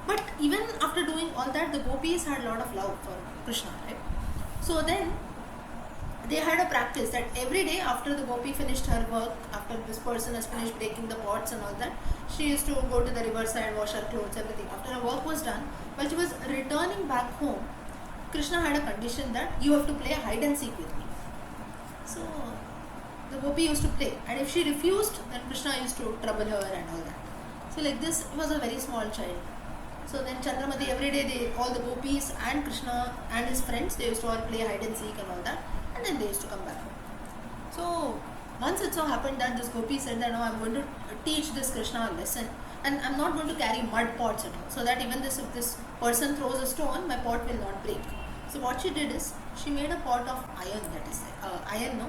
But even after doing all that, the gopis had a lot of love for Krishna, right? So then they had a practice that every day after the gopi finished her work, after this person has finished breaking the pots and all that, she used to go to the riverside, wash her clothes, everything. After her work was done, while she was returning back home, Krishna had a condition that you have to play hide and seek with me. So the gopi used to play, and if she refused, then Krishna used to trouble her and all that. So like this, he was a very small child. So then Chandramati, every day all the gopis and Krishna and his friends, they used to all play hide and seek and all that, and then they used to come back home. So once it so happened that this gopi said that, no, I'm going to teach this Krishna a lesson, and I'm not going to carry mud pots at all, so that even if this person throws a stone, my pot will not break. So what she did is, she made a pot of iron,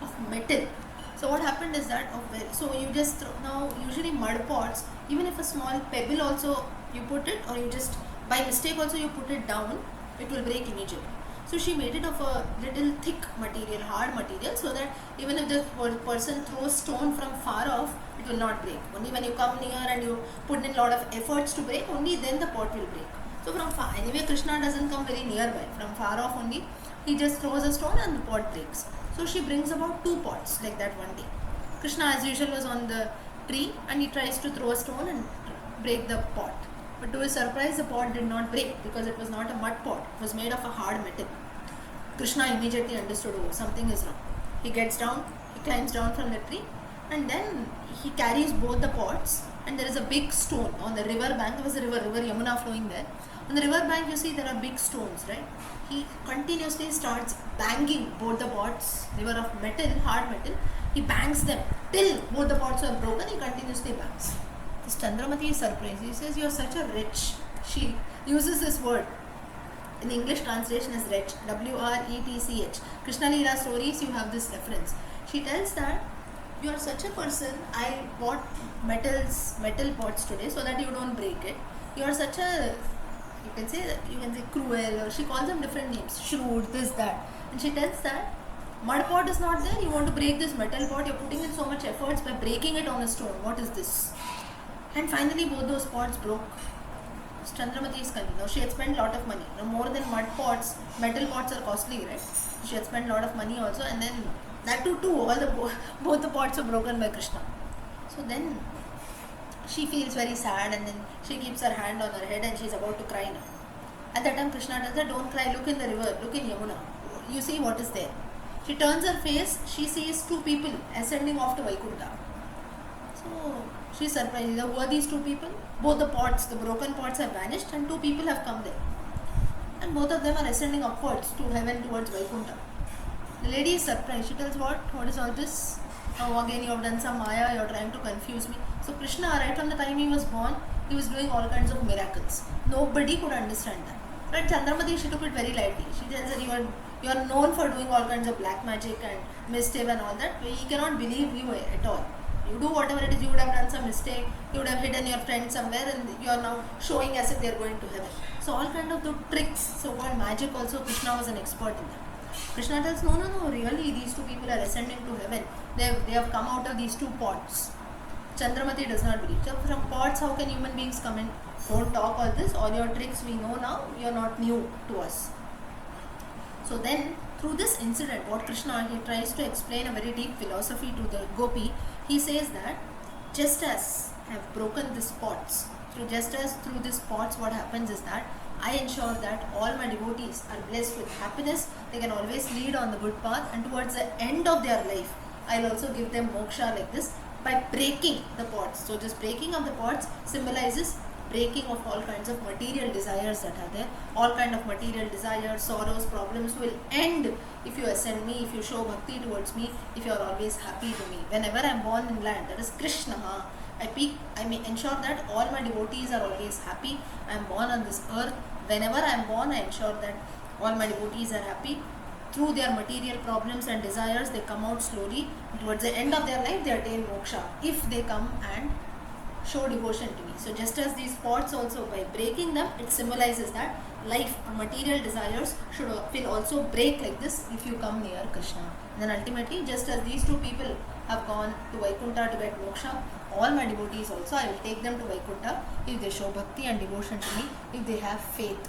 of metal. So what happened is that, so you just now usually mud pots, even if a small pebble also you put it, or you just by mistake also you put it down, it will break immediately. So she made it of a little thick material, hard material, so that even if the person throws stone from far off, it will not break. Only when you come near and you put in a lot of efforts to break, only then the pot will break. So from far, anyway Krishna doesn't come very nearby. From far off only, he just throws a stone and the pot breaks. So she brings about 2 pots like that one day. Krishna as usual was on the tree and he tries to throw a stone and break the pot. But to his surprise, the pot did not break because it was not a mud pot. It was made of a hard metal. Krishna immediately understood, oh, something is wrong. He gets down, he climbs down from the tree, and then he carries both the pots, and there is a big stone on the river bank. There was a river Yamuna flowing there. On the river bank, you see there are big stones, right? He continuously starts banging both the pots, they were of metal, hard metal. He bangs them till both the pots are broken. He continuously bangs. This Chandramati is surprised. He says, you are such a wretch. She uses this word. In English translation is wretch. W-R-E-T-C-H. Krishna Leela stories, you have this reference. She tells that you are such a person. I bought metal pots today so that you don't break it. You are such a, you can say cruel, or she calls them different names. Shrewd, this, that. And she tells that mud pot is not there. You want to break this metal pot. You're putting in so much efforts by breaking it on a stone. What is this? And finally both those pots broke. Chandramati is convinced. Now she had spent a lot of money. Now more than mud pots, metal pots are costly, right? She had spent a lot of money also, and then that too both the pots were broken by Krishna. So then she feels very sad, and then she keeps her hand on her head and she's about to cry now. At that time Krishna tells her, don't cry, look in the river, look in Yamuna. You see what is there. She turns her face, she sees 2 people ascending off to Vaikuntha. So she's surprised. Who are these 2 people? Both the pots, the broken pots have vanished and 2 people have come there. And both of them are ascending upwards to heaven towards Vaikuntha. The lady is surprised. She tells, what is all this? Now again you have done some maya, you are trying to confuse me. So Krishna, right from the time he was born, he was doing all kinds of miracles. Nobody could understand that. But Chandramati, she took it very lightly. She tells that you are known for doing all kinds of black magic and mischief and all that. He cannot believe you at all. You do whatever it is, you would have done some mistake, you would have hidden your friend somewhere, and you are now showing as if they are going to heaven. So all kind of the tricks, so-called magic also, Krishna was an expert in that. Krishna tells, no, really, these 2 people are ascending to heaven. They have come out of these 2 pots. Chandramati does not believe. So from pots, how can human beings come in? Don't talk all this, all your tricks we know now, you are not new to us. So then, through this incident, what Krishna, he tries to explain a very deep philosophy to the gopi. He says that just as I have broken these pots, through these pots, what happens is that I ensure that all my devotees are blessed with happiness. They can always lead on the good path, and towards the end of their life, I will also give them moksha like this by breaking the pots. So just breaking of the pots symbolizes breaking of all kinds of material desires that are there. All kind of material desires, sorrows, problems will end if you ascend me, if you show bhakti towards me, if you are always happy to me. Whenever I am born in land, that is Krishna, I may ensure that all my devotees are always happy. I am born on this earth. Whenever I am born, I ensure that all my devotees are happy. Through their material problems and desires, they come out slowly. Towards the end of their life, they attain moksha if they come and show devotion to me. So just as these pots also, by breaking them, it symbolizes that life or material desires will also break like this if you come near Krishna. And then ultimately, just as these 2 people have gone to Vaikuntha to get moksha, all my devotees also, I will take them to Vaikuntha if they show bhakti and devotion to me, if they have faith.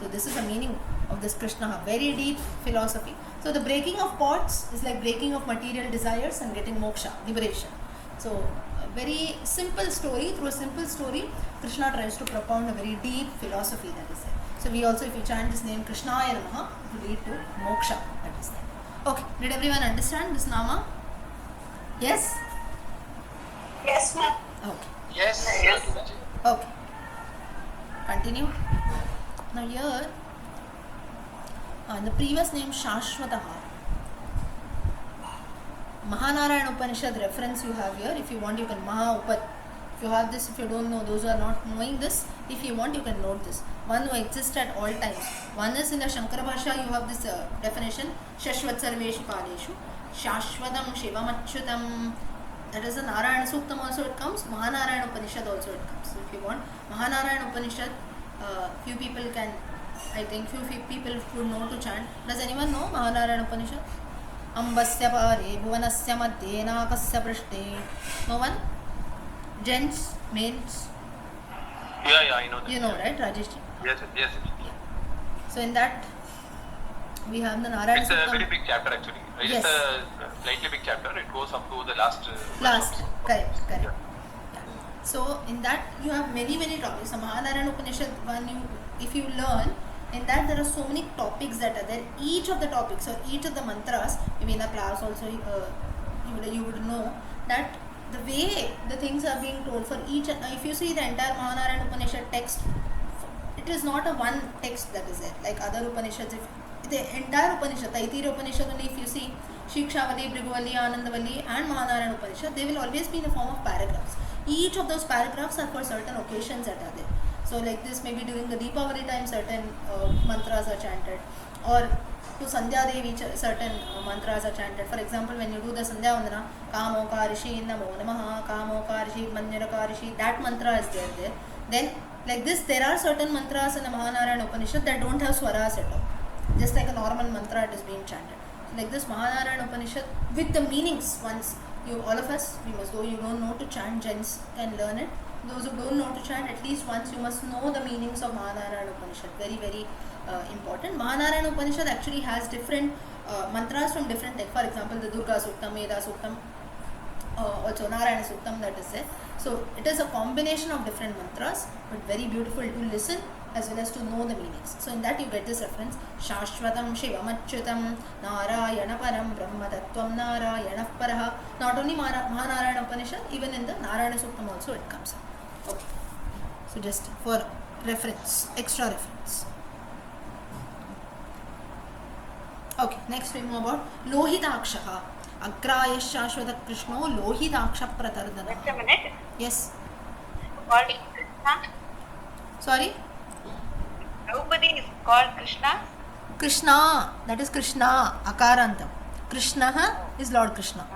So this is the meaning of this Krishna, very deep philosophy. So the breaking of pots is like breaking of material desires and getting moksha, liberation. So a very simple story. Through a simple story, Krishna tries to propound a very deep philosophy that is there. So we also, if you chant this name Krishnaya Namaha, it will lead to moksha that is there. Okay, did everyone understand this nama? Yes? Yes, ma'am. Okay. Yes. Okay. Continue. Now here, in the previous name Shashwataha, Mahanarayana Upanishad reference you have here. If you want, you can Maha-Upat. If you have this, if you don't know, those who are not knowing this, if you want, you can note this. One who exists at all times. One is in the Shankara Bhasha, you have this definition, Shashvat Sarveshu Kaleshu, Shashvatam Shivamachyutam. That is a Narayana Suktam also it comes, Mahanarayana Upanishad also it comes. So if you want, Mahanarayana Upanishad, few people can, I think few people would know to chant. Does anyone know Mahanarayana Upanishad? Ambasya pare bhuvanasya madhye nakasya prishte. No one? Gents, males? Yeah, I know that. You know, right, Rajesh? Yes. So in that, we have the Narayana It's a Suktam. very big chapter actually. Yes. It's a slightly big chapter. It goes up to the last. Last, correct. Yeah. So in that you have many topics. The Mahanarayana Upanishad one, if you learn, in that there are so many topics that are there. Each of the topics or each of the mantras, maybe in the class also you would know that the way the things are being told for each. If you see the entire Mahanarayana Upanishad text, it is not a one text that is there like other Upanishads. If the entire Upanishad, Taittiriya Upanishad only, if you see Shikshavali, Bhriguvalli, Anandavali and Mahanarayana Upanishad, they will always be in the form of paragraphs. Each of those paragraphs are for certain occasions that are there. So like this, maybe during the Deepavali time certain mantras are chanted, or to Sandhya Devi certain mantras are chanted. For example, when you do the Sandhya Vandana, Kamokarishi Namo Namaha, Kamokarishi Manjarakarishi, that mantra is there. Then like this, there are certain mantras in the Mahanarayana Upanishad that don't have swaras at all. Just like a normal mantra, it is being chanted. So like this Mahanarayana Upanishad with the meanings, once you, all of us, we must, though you don't know to chant, gents can learn it. Those who don't know to chant, at least once you must know the meanings of Mahanarayana Upanishad. Very important. Mahanarayana Upanishad actually has different mantras from different types. For example, the Durga Suktam, Veda Suktam, also Narayana Suktam, that is there. So it is a combination of different mantras, but very beautiful to listen as well as to know the meanings. So in that you get this reference, Shashvatam Shivamachyutam Narayana Param Brahma Tattvam Narayana Paraha. Not only Mahanarayana Upanishad, even in the Narayana Suktam also it comes up. Okay. So just for reference, extra reference. Okay, next we move about Lohitakshaha. Agraya Shashvata Krishno Lohitaksha Pratardana. Wait a minute. Yes. Called Krishna. Sorry? Draupadi is called Krishna. Krishna, that is Krishna, Akarantam. Krishna is Lord Krishna.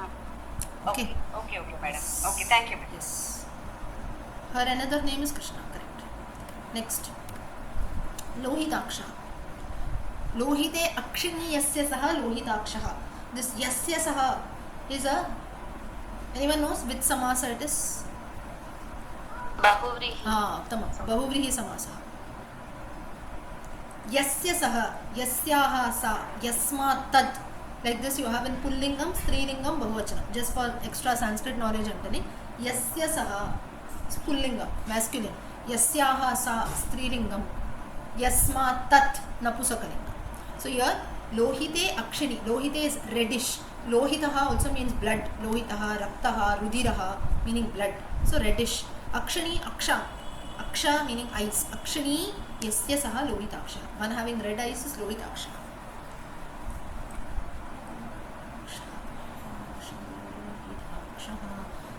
Okay. Okay, madam. Okay, thank you. Yes. Her another name is Krishna, correct. Next. Lohitaksha. Lohite akshini yasya saha lohitakshaha. This yasya saha is a, anyone knows which samasa it is? Bahuvrihi. Uttama. Bahuvrihi samasa. Yasya saha, yasyaha sa, yasma tad. Like this you have in Pullingam, Strilingam, Bahuvachanam. Just for extra Sanskrit knowledge I'm telling. Yasya saha, Pullingam, masculine. Yasyaha sa, Strilingam. Yasma tat, Napusakalingam. So here, Lohite akshini. Lohite is reddish. Lohitaha also means blood. Lohitaha, Raktaha, Rudiraha, meaning blood. So reddish. Akshani, Aksha. Aksha meaning eyes. Akshani, yasya saha lohitaksha. One having red eyes is lohitaksha.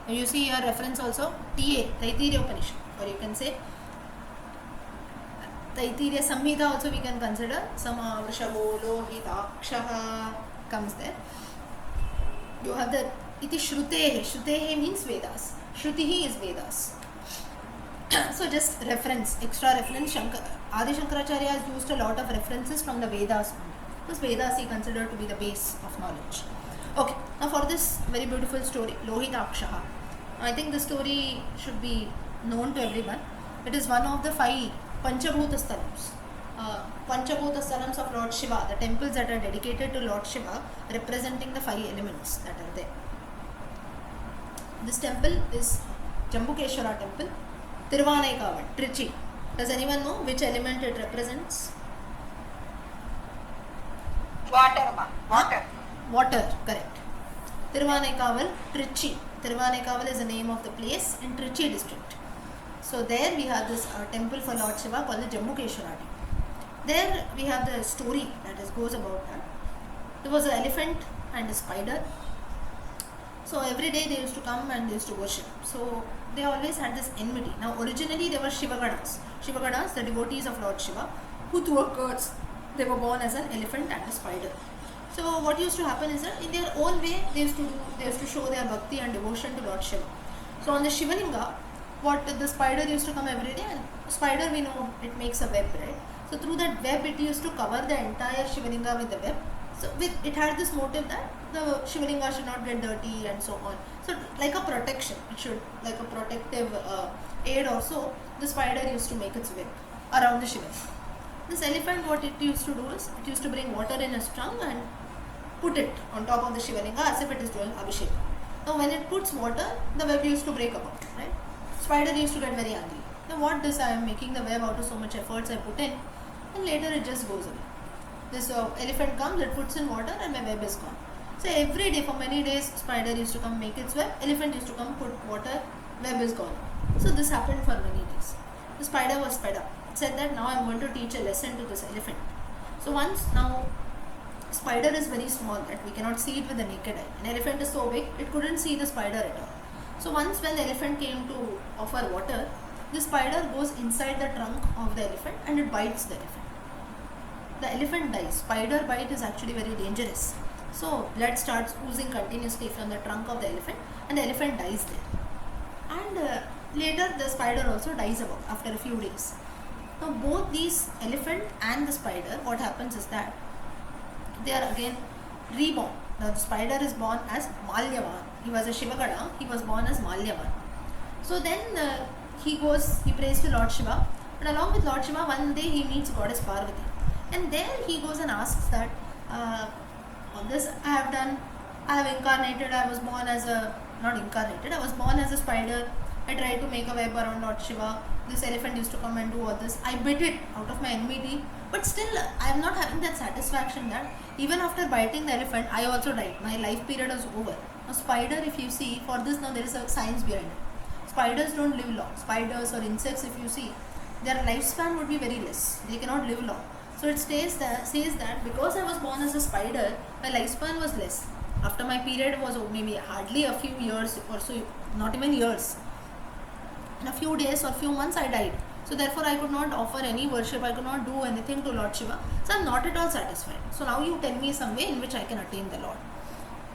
Now you see your reference also, TA, Taittiriya Upanishad. Or you can say Taittiriya Samhita also we can consider. Sama Vrishavo Lohitakshaha comes there. You have the iti Shrutehe. Shrutehe means Vedas. Shrutihi is Vedas. So just reference, extra reference. Adi Shankaracharya has used a lot of references from the Vedas. Because Vedas he considered to be the base of knowledge. Okay, now for this very beautiful story, Lohitakshaha. I think the story should be known to everyone. It is one of the 5 Panchabhuta Sthalams. Panchabhuta Sthalams of Lord Shiva, the temples that are dedicated to Lord Shiva, representing the 5 elements that are there. This temple is Jambukeshwara temple, Tiruvannaikaval, Trichy. Does anyone know which element it represents? Water. Water, correct. Tiruvannaikaval, Trichy. Tiruvannaikaval is the name of the place in Trichy district. So there we have this temple for Lord Shiva called the Jambukeshwara temple. There we have the story that goes about that. There was an elephant and a spider. So every day they used to come and they used to worship. So they always had this enmity. Now originally they were Shivaganas. Shivaganas, the devotees of Lord Shiva, who threw a curse. They were born as an elephant and a spider. So what used to happen is that in their own way they used to show their bhakti and devotion to Lord Shiva. So on the Shivalinga, what the spider used to come every day, and spider we know it makes a web, right? So through that web it used to cover the entire Shivalinga with the web, So it had this motive that the Shivalinga should not get dirty and so on. So like a protection, it should like a protective aid also. The spider used to make its web around the Shivalinga. This elephant, what it used to do is, it used to bring water in its trunk and put it on top of the Shivalinga as if it is doing Abhishek. Now when it puts water, the web used to break apart, right? Spider used to get very angry. Now what this, I am making the web out of so much efforts I put in, and later it just goes away. This elephant comes, it puts in water and my web is gone. So every day for many days spider used to come make its web, elephant used to come put water, web is gone. So this happened for many days. The spider was fed up. It said that now I am going to teach a lesson to this elephant. So once now spider is very small that we cannot see it with the naked eye. An elephant is so big it couldn't see the spider at all. So once when the elephant came to offer water, the spider goes inside the trunk of the elephant and it bites the elephant. The elephant dies. Spider bite is actually very dangerous. So blood starts oozing continuously from the trunk of the elephant and the elephant dies there. And later the spider also dies after a few days. Now both these elephant and the spider, what happens is that they are again reborn. Now the spider is born as Malyavan. He was a Shivagada. He was born as Malyavan. So then he prays to Lord Shiva, and along with Lord Shiva one day he meets Goddess Parvati, and there he goes and asks that all this I have done, I have incarnated, I was born as a, not incarnated, I was born as a spider, I tried to make a web around Lord Shiva, this elephant used to come and do all this, I bit it out of my enmity, but still I am not having that satisfaction that even after biting the elephant I also died, my life period is over. Now spider, if you see, for this now there is a science behind it. Spiders don't live long. Spiders or insects, if you see, their lifespan would be very less. They cannot live long. So it says that because I was born as a spider, my lifespan was less. After my period was maybe hardly a few years or so, not even years. In a few days or few months I died. So therefore I could not offer any worship, I could not do anything to Lord Shiva. So I am not at all satisfied. So now you tell me some way in which I can attain the Lord.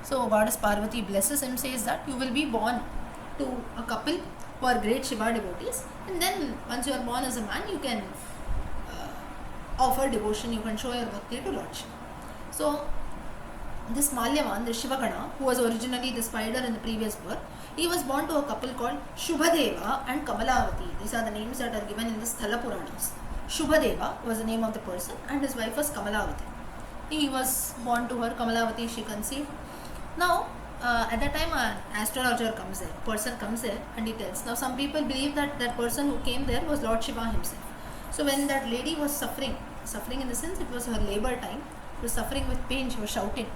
So Goddess Parvati blesses him, says that you will be born to a couple who are great Shiva devotees, and then once you are born as a man you can offer devotion, you can show your bhakti to Lord Shiva. So this Malyavan, the Shivagana, who was originally the spider in the previous birth, he was born to a couple called Shubhadeva and Kamalavati. These are the names that are given in the Sthala Puranas. Shubhadeva was the name of the person and his wife was Kamalavati. He was born to her, Kamalavati, she conceived. Now at that time an astrologer comes there, person comes there and he tells. Now some people believe that that person who came there was Lord Shiva himself. So when that lady was suffering in the sense it was her labor time, she was suffering with pain, she was shouting.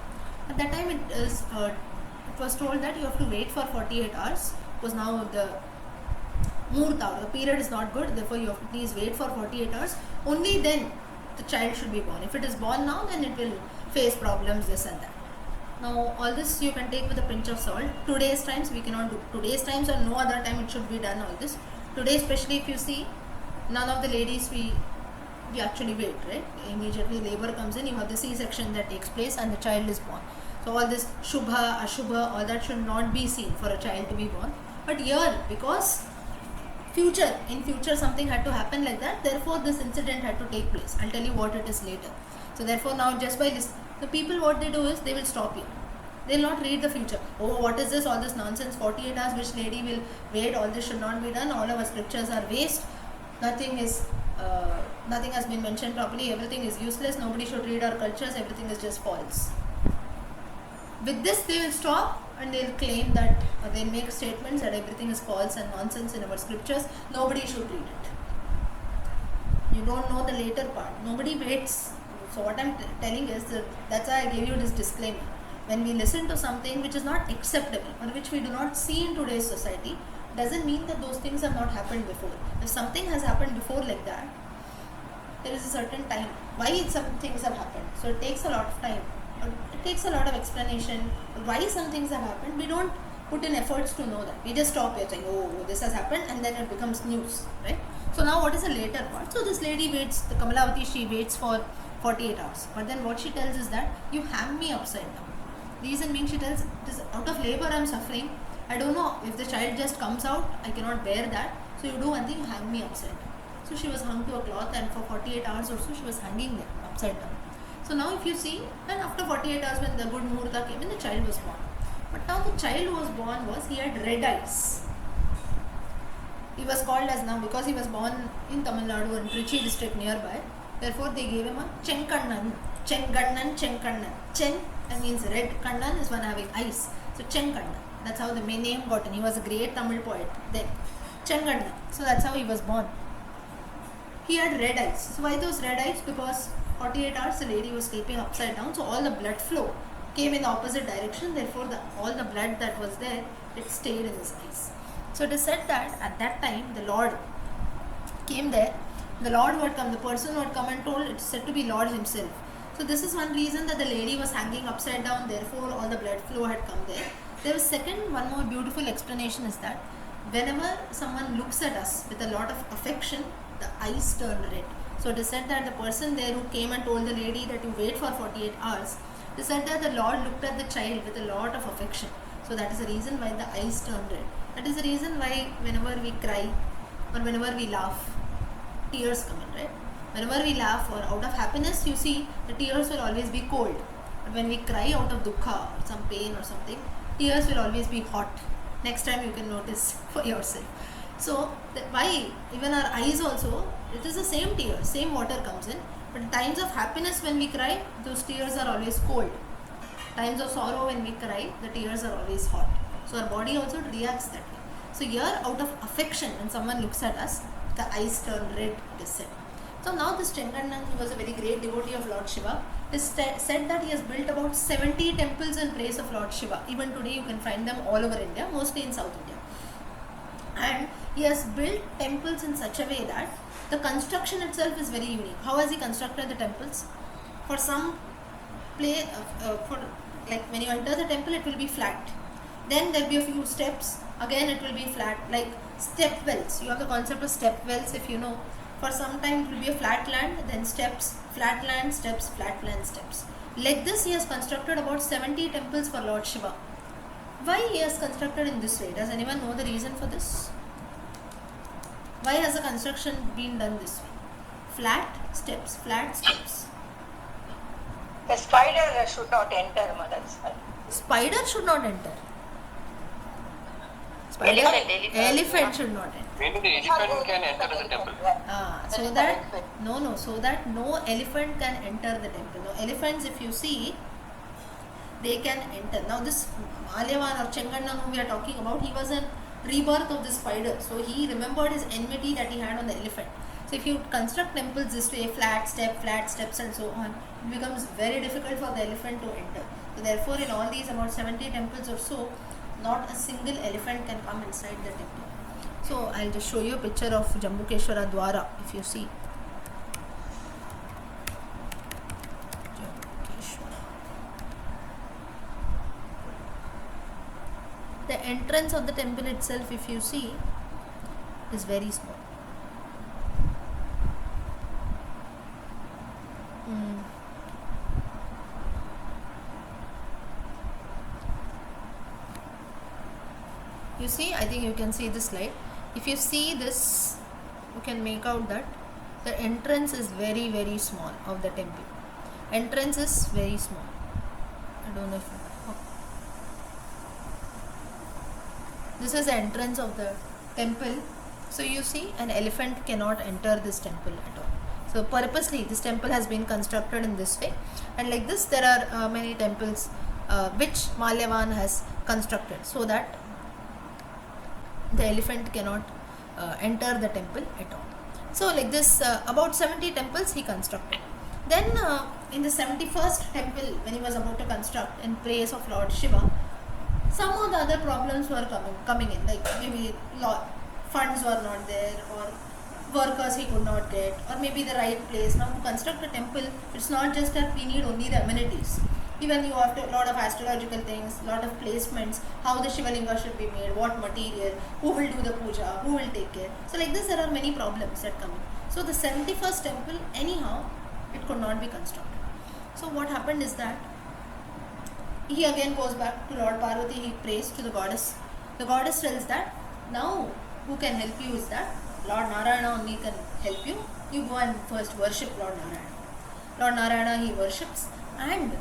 At that time it was told that you have to wait for 48 hours because now the Murta, the period is not good, therefore you have to please wait for 48 hours. Only then the child should be born. If it is born now, then it will face problems, this and that. Now all this you can take with a pinch of salt. Today's times we cannot do. Today's times or no other time it should be done all this. Today especially if you see, none of the ladies we actually wait, right? Immediately labor comes in, you have the C-section that takes place and the child is born. So all this Shubha, Ashubha, all that should not be seen for a child to be born. But here, because in future something had to happen like that, therefore this incident had to take place. I'll tell you what it is later. So therefore now just by this, the people what they do is they will stop here. They will not read the future. Oh, what is this? All this nonsense. 48 hours, which lady will wait? All this should not be done. All our scriptures are waste. Nothing has been mentioned properly. Everything is useless. Nobody should read our cultures. Everything is just false. With this, they will stop and they will claim that they make statements that everything is false and nonsense in our scriptures. Nobody should read it. You don't know the later part. Nobody waits. So what I'm telling is that's why I gave you this disclaimer. When we listen to something which is not acceptable or which we do not see in today's society, doesn't mean that those things have not happened before. If something has happened before like that, there is a certain time why some things have happened. So it takes a lot of time. It takes a lot of explanation why some things have happened. We don't put in efforts to know that. We just stop here saying, oh, this has happened, and then it becomes news, right? So now what is the later part? So this lady waits, the Kamalavati, she waits for 48 hours. But then what she tells is that you hang me upside down. Reason being, she tells, this out of labor I am suffering. I don't know if the child just comes out, I cannot bear that. So you do one thing, you hang me upside down. So she was hung to a cloth and for 48 hours or so she was hanging there upside down. So now if you see, and after 48 hours when the good Muhurta came in, the child was born. But now the child who was born he had red eyes. He was called as now, because he was born in Tamil Nadu and Trichy district nearby, therefore they gave him a Chenkannan. Chenkannan, Chenkannan. Chen means red, Kannan is one having eyes. So Chenkannan. That's how the name got in. He was a great Tamil poet then. Chenkannan. So that's how he was born. He had red eyes. So why those red eyes? Because 48 hours the lady was sleeping upside down, so all the blood flow came in the opposite direction, therefore all the blood that was there, it stayed in his eyes. So it is said that at that time the Lord came there, the Lord would come, the person would come and told, it's said to be Lord himself. So this is one reason that the lady was hanging upside down, therefore all the blood flow had come there. There was one more beautiful explanation is that whenever someone looks at us with a lot of affection, the eyes turn red. So it is said that the person there who came and told the lady that you wait for 48 hours, it is said that the Lord looked at the child with a lot of affection. So that is the reason why the eyes turn red. That is the reason why whenever we cry or whenever we laugh, tears come in, right? Whenever we laugh or out of happiness, you see the tears will always be cold. But when we cry out of dukkha or some pain or something, tears will always be hot. Next time you can notice for yourself. So why even our eyes also, it is the same tear, same water comes in, but in times of happiness when we cry, those tears are always cold. Times of sorrow when we cry, the tears are always hot. So our body also reacts that way. So here out of affection, when someone looks at us, the eyes turn red, it is said. So now this Chenkannan, he was a very great devotee of Lord Shiva. It is said that he has built about 70 temples in praise of Lord Shiva. Even today you can find them all over India, mostly in South India. And he has built temples in such a way that the construction itself is very unique. How has he constructed the temples? For some play, like when you enter the temple, it will be flat. Then there will be a few steps. Again, it will be flat, like step wells. You have the concept of step wells, if you know. For some time, it will be a flat land, then steps, flat land, steps, flat land, steps. Like this, he has constructed about 70 temples for Lord Shiva. Why he has constructed in this way? Does anyone know the reason for this? Why has the construction been done this way? Flat steps, flat steps. The spider should not enter, that's why. Spider should not enter. Elephant should not enter. Maybe the elephant can enter the temple. So that no elephant can enter the temple. No elephants, if you see, they can enter. Now this Malyavan or Chenkannan whom we are talking about, he was a rebirth of the spider. So he remembered his enmity that he had on the elephant. So if you construct temples this way, flat steps and so on, it becomes very difficult for the elephant to enter. So therefore in all these about 70 temples or so, not a single elephant can come inside the temple. So I'll just show you a picture of Jambukeshwara Dwara, if you see. The entrance of the temple itself, if you see, is very small. You see, I think you can see this slide. If you see this, you can make out that the entrance is very, very small of the temple. Entrance is very small. I don't know if this is the entrance of the temple. So you see, an elephant cannot enter this temple at all. So purposely this temple has been constructed in this way, and like this there are many temples which Malyavan has constructed so that the elephant cannot enter the temple at all. So like this about 70 temples he constructed. Then in the 71st temple, when he was about to construct in praise of Lord Shiva, some of the other problems were coming in, like maybe funds were not there, or workers he could not get, or maybe the right place. Now to construct a temple, it's not just that we need only the amenities. Even you have to a lot of astrological things, lot of placements, how the Shivalinga should be made, what material, who will do the puja, who will take care. So like this there are many problems that come in. So the 71st temple, anyhow, it could not be constructed. So what happened is that he again goes back to Lord Parvati, he prays to the goddess. The goddess tells that now who can help you is that Lord Narayana only can help you. You go and first worship Lord Narayana. Lord Narayana he worships, and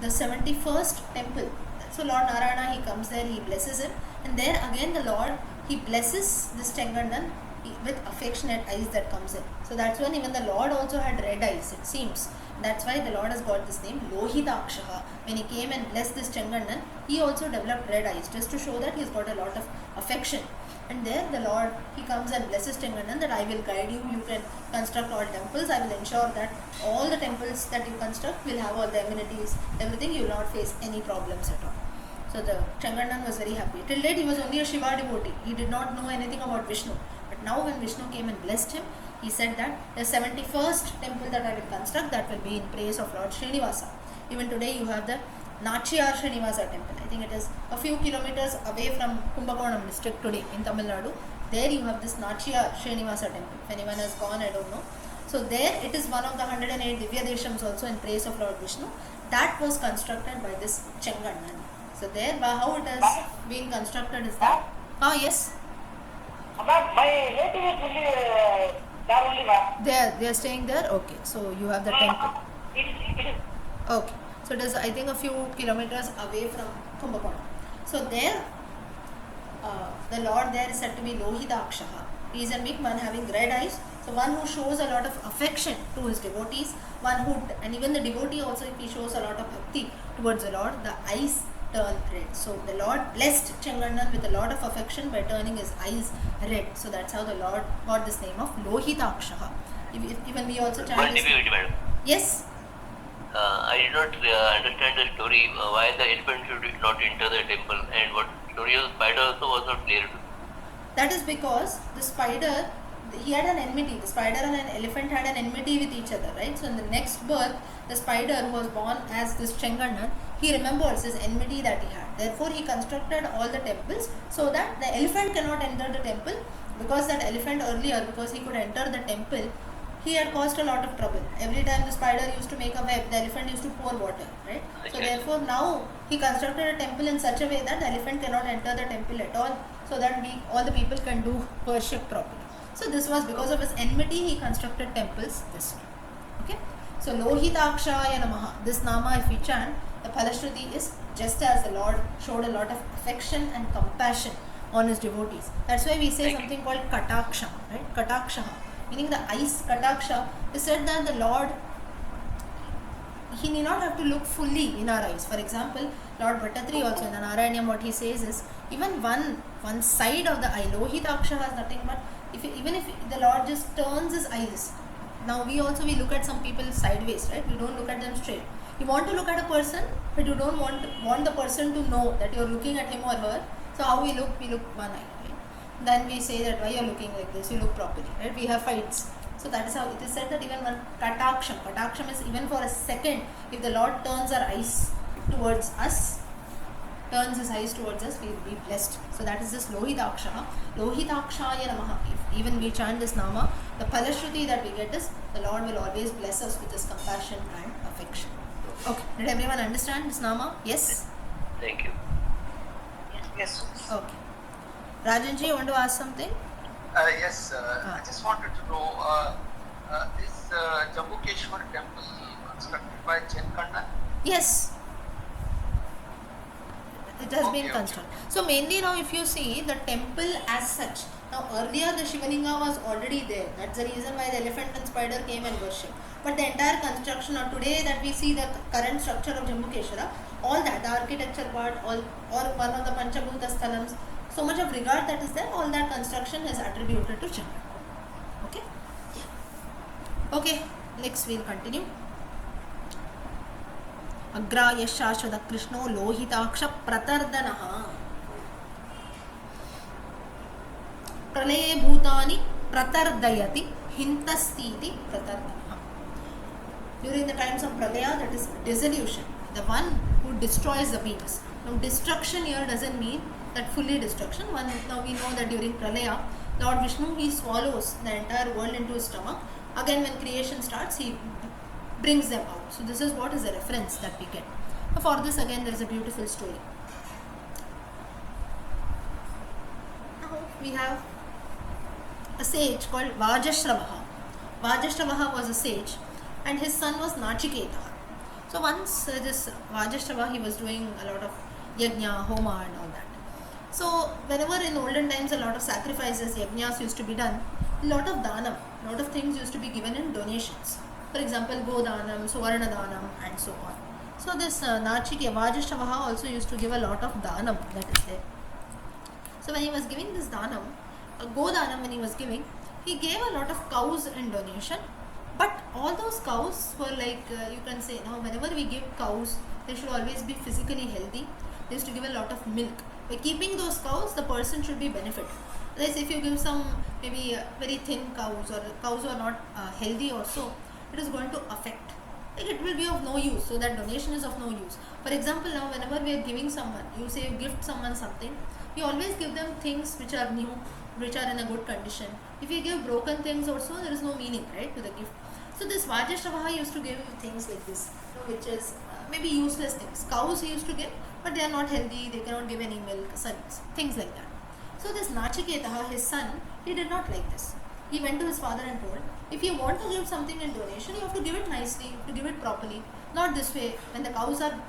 the 71st temple. So Lord Narayana he comes there, he blesses him, and there again the Lord he blesses this Tengandan with affectionate eyes that comes in. So that's when even the Lord also had red eyes, it seems. That's why the Lord has got this name Lohitakshaha. When he came and blessed this Tengandan, he also developed red eyes, just to show that he's got a lot of affection. And there the Lord he comes and blesses Tengandan that I will guide you, you can construct all temples, I will ensure that all the temples that you construct will have all the amenities, everything, you will not face any problems at all. So the Tengandan was very happy. Till date he was only a Shiva devotee, he did not know anything about Vishnu. But now when Vishnu came and blessed him, he said that the 71st temple that I will construct, that will be in praise of Lord Srinivasa. Even today you have the Nachiyar Srinivasa temple. I think it is a few kilometers away from Kumbakonam district today in Tamil Nadu. There you have this Nachiyar Srinivasa temple. If anyone has gone, I don't know. So there it is one of the 108 Divya Deshams also in praise of Lord Vishnu. That was constructed by this Tengandan. So there, how it has been constructed is that. Yes. My relative is only there only, ma'am. They are staying there. Okay. So you have the temple. It is. Okay. So it is, I think, a few kilometers away from Kumbakonam. So there, the Lord there is said to be Lohitakshaha. He is a meek one having red eyes. So one who shows a lot of affection to his devotees. One who, and even the devotee also, if he shows a lot of bhakti towards the Lord, the eyes turn red. So the Lord blessed Tengandan with a lot of affection by turning his eyes red. So that's how the Lord got this name of Lohitakshaha. Even we also chant this. Madam. Yes. I did not understand the story why the elephant should not enter the temple, and what story of the spider also was not clear to me. That is because the spider, he had an enmity. The spider and an elephant had an enmity with each other, right? So in the next birth, the spider who was born as this Tengandan, he remembers his enmity that he had. Therefore, he constructed all the temples so that the elephant cannot enter the temple, because that elephant earlier, because he could enter the temple, he had caused a lot of trouble. Every time the spider used to make a web, the elephant used to pour water, right? So therefore now he constructed a temple in such a way that the elephant cannot enter the temple at all, so that all the people can do worship properly. So this was because of his enmity, he constructed temples this way. Okay. So Lohitakshaya Namaha. This nama, if we chant, the Phalashruti is just as the Lord showed a lot of affection and compassion on his devotees. That's why we say something called Kataksha, right? Katakshaha. Meaning the eyes, Kataksha, is said that the Lord, he need not have to look fully in our eyes. For example, Lord Bhattatri also in the Narayanyam, what he says is, even one side of the eye, Lohitaksha has nothing but, even if the Lord just turns his eyes. Now we look at some people sideways, right? We don't look at them straight. You want to look at a person, but you don't want the person to know that you are looking at him or her. So how we look one eye. Then we say that why you are looking like this, you look properly, right? We have fights. So that is how it is said that even one Kataksham is even for a second, if the Lord turns our eyes towards us, turns his eyes towards us, we will be blessed. So that is this Lohitakshaha. Lohitakshaya Namaha. If even we chant this nama, the Phalashruti that we get is, the Lord will always bless us with his compassion and affection. Okay, did everyone understand this nama? Yes? Thank you. Yes. Okay. Rajanji, you want to ask something? Yes, I just wanted to know, is Jambukeshwar temple constructed by Tengandan? Yes. It has been Okay. constructed. So mainly now if you see the temple as such, now earlier the Shivalinga was already there. That's the reason why the elephant and spider came and worshipped. But the entire construction, or today that we see the current structure of Jambukeshwara, all that, the architecture part, or one of the Panchabhuta Sthalams, so much of regard that is there, all that construction is attributed to Chandra. Okay? Okay, next we'll continue. Agraya Shashwata Krishno Lohitaksha Pratardanaha Pralaye Bhutani Pratardayati Hintastiti Pratardanaha. During the times of Pralaya, that is dissolution, the one who destroys the beings. Now destruction here doesn't mean that fully destruction. Now we know that during Pralaya, Lord Vishnu, he swallows the entire world into his stomach. Again when creation starts, he brings them out. So this is what is a reference that we get. For this again there is a beautiful story. Now we have a sage called Vajashravaha. Vajashravaha was a sage, and his son was Nachiketa. So once this Vajashrava, he was doing a lot of yajna, homa and all that. So whenever in olden times a lot of sacrifices, yajnas used to be done, a lot of danam, a lot of things used to be given in donations. For example, Godanam, Suvarna Danam and so on. So this Nachiketa, Vajashrava also used to give a lot of danam that is there. So when he was giving this danam, Godanam when he was giving, he gave a lot of cows in donation. But all those cows were like, you can say, now whenever we give cows, they should always be physically healthy. They used to give a lot of milk. By keeping those cows, the person should be benefited. Otherwise, if you give some maybe very thin cows or cows who are not healthy or so, it is going to affect. Like it will be of no use. So that donation is of no use. For example, now whenever we are giving someone, you say you gift someone something, you always give them things which are new, which are in a good condition. If you give broken things also, there is no meaning, right, to the gift. So this Vajashrava used to give things like this, which is maybe useless things. Cows he used to give, but they are not healthy, they cannot give any milk, things like that. So this Nachiketa, his son, he did not like this. He went to his father and told, if you want to give something in donation, you have to give it nicely, you have to give it properly, not this way. When the cows are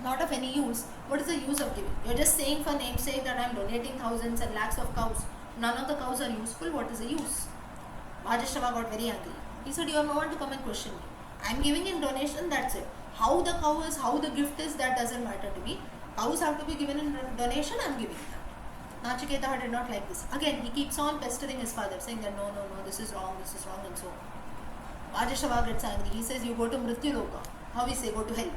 not of any use, what is the use of giving? You are just saying for namesake that I am donating thousands and lakhs of cows. None of the cows are useful, what is the use? Vajashrava got very angry. He said, you have no one to come and question me. I am giving in donation, that's it. How the cow is, how the gift is, that doesn't matter to me. Cows have to be given in donation, I am giving that. Nachiketa did not like this. Again, he keeps on pestering his father, saying that no, this is wrong, and so on. Vajashrava gets angry. He says, you go to Mrityu Loka. How we say, go to hell.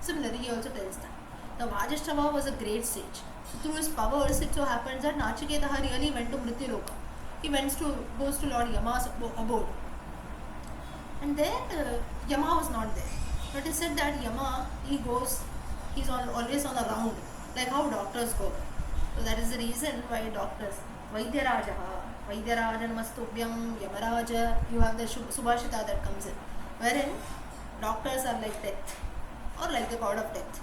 Similarly, he also tells that. Now, Vajashrava was a great sage. So, through his powers, it so happens that Nachiketa really went to Mrityu Loka. He goes to Lord Yama's abode. And there, Yama was not there. But he said that Yama, he's always on a round, like how doctors go. So that is the reason why doctors, Vaidyaraja Namastubhyam, Yamaraja, you have the Subhashita that comes in, wherein doctors are like death, or like the god of death.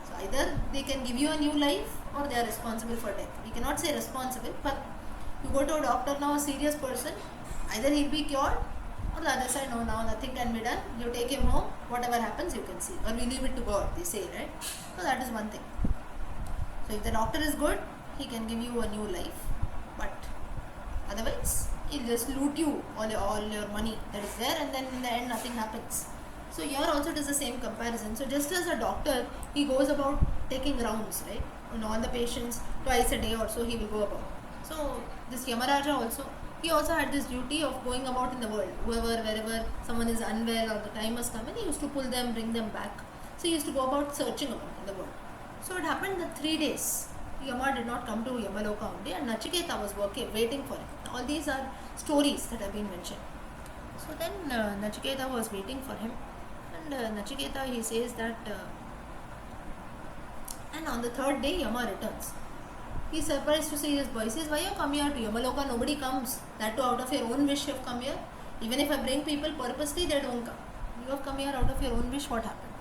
So either they can give you a new life, or they are responsible for death. We cannot say responsible, but you go to a doctor now, a serious person, either he'll be cured, or the other side, no, now nothing can be done. You take him home, whatever happens you can see. Or we leave it to God, they say, right? So that is one thing. So if the doctor is good, he can give you a new life. But otherwise, he'll just loot you, all your money that is there, and then in the end nothing happens. So here also it is the same comparison. So just as a doctor, he goes about taking rounds, right? On all the patients, twice a day or so he will go about. So this Yamaraja also, he also had this duty of going about in the world. Wherever someone is unwell or the time has come, and he used to pull them, bring them back. So he used to go about searching about in the world. So it happened that 3 days, Yama did not come to Yamaloka only, and Nachiketa was waiting for him. All these are stories that have been mentioned. So then Nachiketa was waiting for him, and Nachiketa, he says that, and on the 3rd day Yama returns. He is surprised to see his boy. He says, why you come here to Yamaloka? Nobody comes. That too out of your own wish you have come here. Even if I bring people purposely, they don't come. You have come here out of your own wish. What happened?